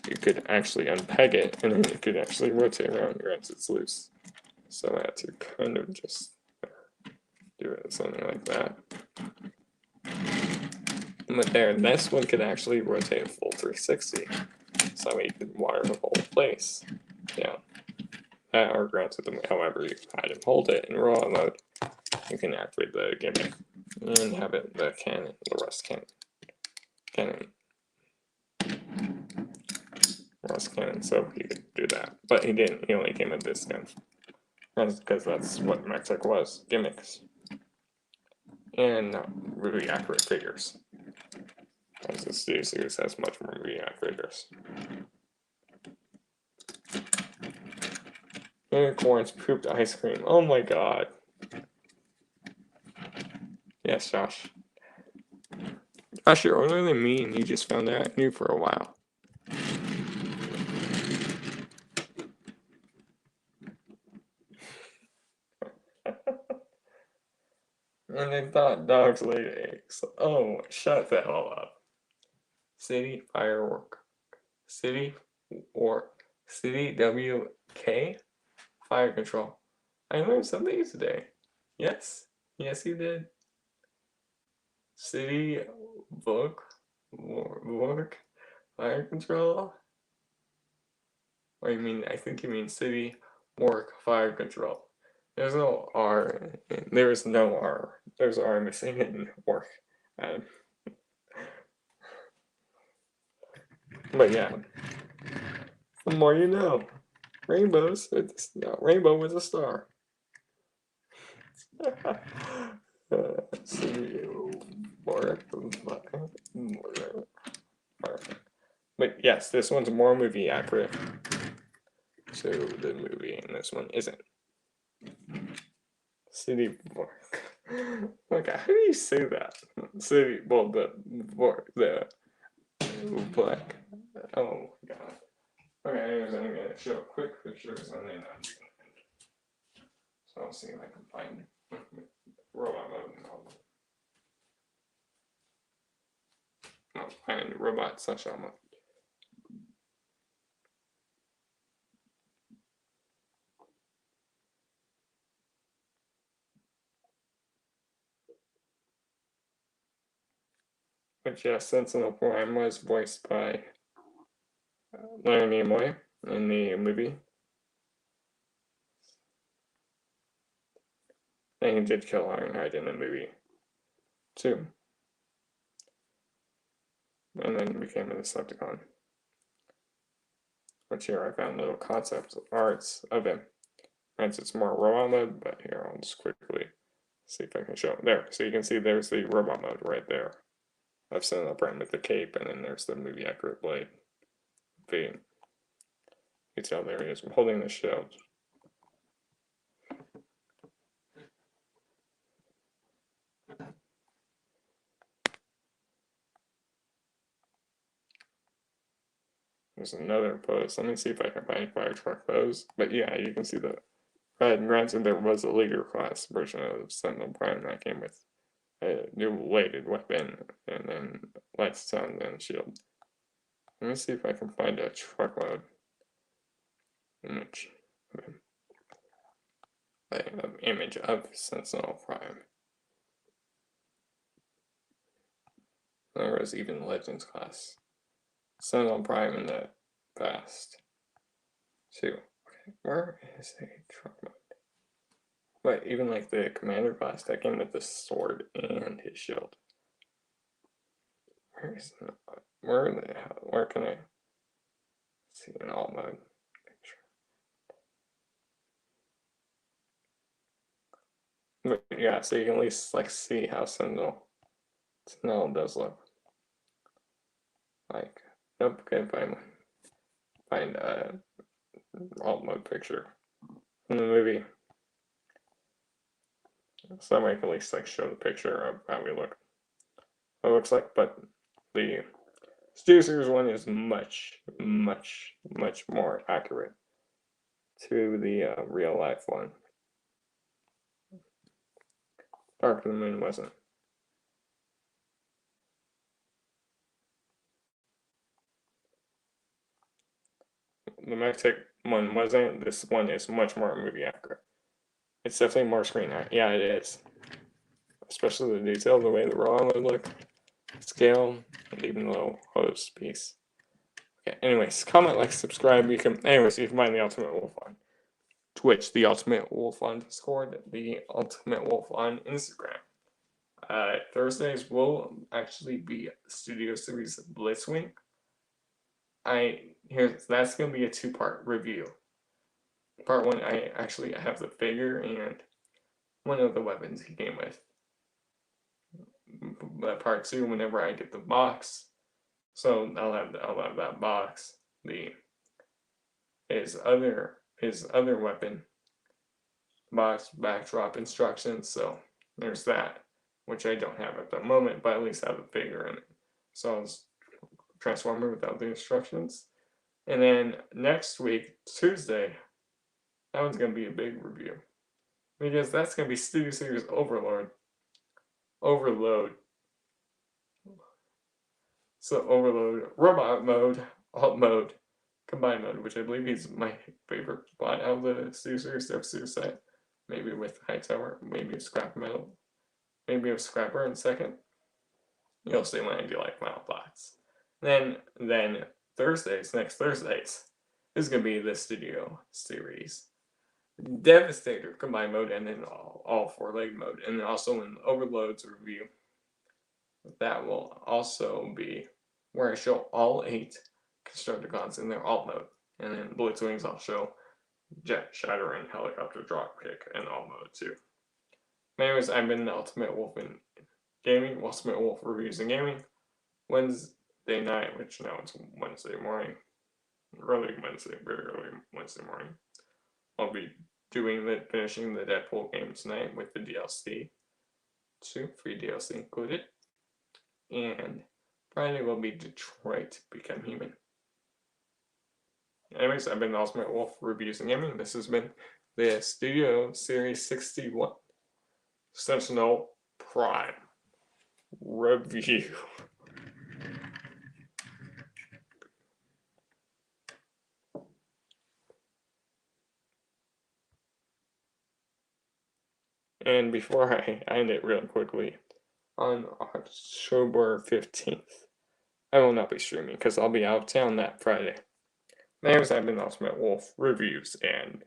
you could actually unpeg it and then you could actually rotate around once it's loose. So I had to kind of just do it something like that. But there, this one could actually rotate a full 360. So you could wire the whole place. Yeah. Or granted, however you had him hold it in raw mode, you can activate the gimmick and have it the cannon, the rust cannon. Rust cannon, so he could do that. But he didn't, he only came with this gun. That's because that's what Mech was, gimmicks. And not really accurate figures. As the Studio Series has much more really accurate figures. Unicorns pooped ice cream. Oh my god. Yes, Josh. Josh, you're older than me and you just found that I knew for a while. And they thought dogs laid eggs. Oh, shut the hell up. City firework. City WK? Fire control. I learned something today. Yes. Yes, you did. City book work fire control. Or you mean? I think you mean city work fire control. There's no R. There's no R. There's R missing in work. But yeah, the more you know. Rainbows. It's not rainbow with a star. City work. But yes, this one's more movie accurate. So the movie in this one isn't. City work. Okay, how do you say that? City, well, the black. Oh my god. Okay, anyways, I'm gonna show quick pictures and then so I'll see if I can find robot mode. I'll find robot sunshine mode. Which, yeah, Sentinel Prime was voiced by Leonard Nimoy in the movie. And he did kill Ironhide in the movie, too. And then became a Decepticon. Which here I found little concept arts of him. And it's more robot mode, but here I'll just quickly see if I can show it. There, so you can see there's the robot mode right there. I've set it up right with the cape, and then there's the movie accurate blade. You can tell there he is holding the shield. There's another pose. Let me see if I can find fire truck pose. But yeah, you can see the red. Granted, there was a leader class version of Sentinel Prime that came with a new weighted weapon and then lights sound and shield. Let me see if I can find a truckload image of him. Image of Sentinel Prime. There was even Legends class. Sentinel Prime in the past. Too. Okay, where is the truck mode? But even like the commander class that came with the sword and his shield. Where can I see in alt mode? yeah, so you can at least like see how Sentinel does look. Like, nope, can't find alt mode picture in the movie. So I can at least like show the picture of how we look. What it looks like, but the Studio Series 1 is much more accurate to the real life one. Dark of the Moon wasn't. The Magtech one wasn't. This one is much more movie accurate. It's definitely more screen accurate. Yeah, it is. Especially the detail, the way the raw would look, scale, and even the little hose piece. Okay, anyways, comment, like, subscribe. You can find the Ultimate Wolf on Twitch, the Ultimate Wolf on Discord, the Ultimate Wolf on Instagram. Thursdays will actually be Studio Series Blitzwing. That's gonna be a 2-part review. Part 1, I have the figure and one of the weapons he came with. But part 2, whenever I get the box, so I'll have that box, his other weapon box, backdrop instructions. So there's that, which I don't have at the moment, but at least have a figure in it. So it's Transformer without the instructions. And then next week, Tuesday, that one's gonna be a big review, because that's gonna be Studio Series Overload. So Overload, Robot Mode, Alt Mode, Combined Mode, which I believe is my favorite bot out of the Studio Series F-Series set. Maybe with Hightower, maybe a Scrap Metal, maybe a Scrapper in second. You'll see when I do like Metal Bots. Then next Thursdays, is gonna be the Studio Series Devastator Combined Mode, and then all 4-leg mode, and then also in Overload's review. That will also be where I show all 8 Constructicons in their alt mode. And then Blitzwings I'll show Jet, Shatter, and Helicopter Dropkick in alt mode too. Anyways, I've been the Ultimate Wolf in Gaming, Ultimate Wolf Reviews and Gaming. Wednesday night, which now it's Wednesday morning. Very early Wednesday morning. I'll be finishing the Deadpool game tonight with the DLC. 2 free DLC included. And Friday will be Detroit Become Human. Anyways, I've been the Ultimate Wolf Reviews and Gaming. This has been the Studio Series 61 Sentinel Prime review. And before I end it real quickly, on October 15th, I will not be streaming because I'll be out of town that Friday. Anyways, I've been Ultimate Wolf Reviews and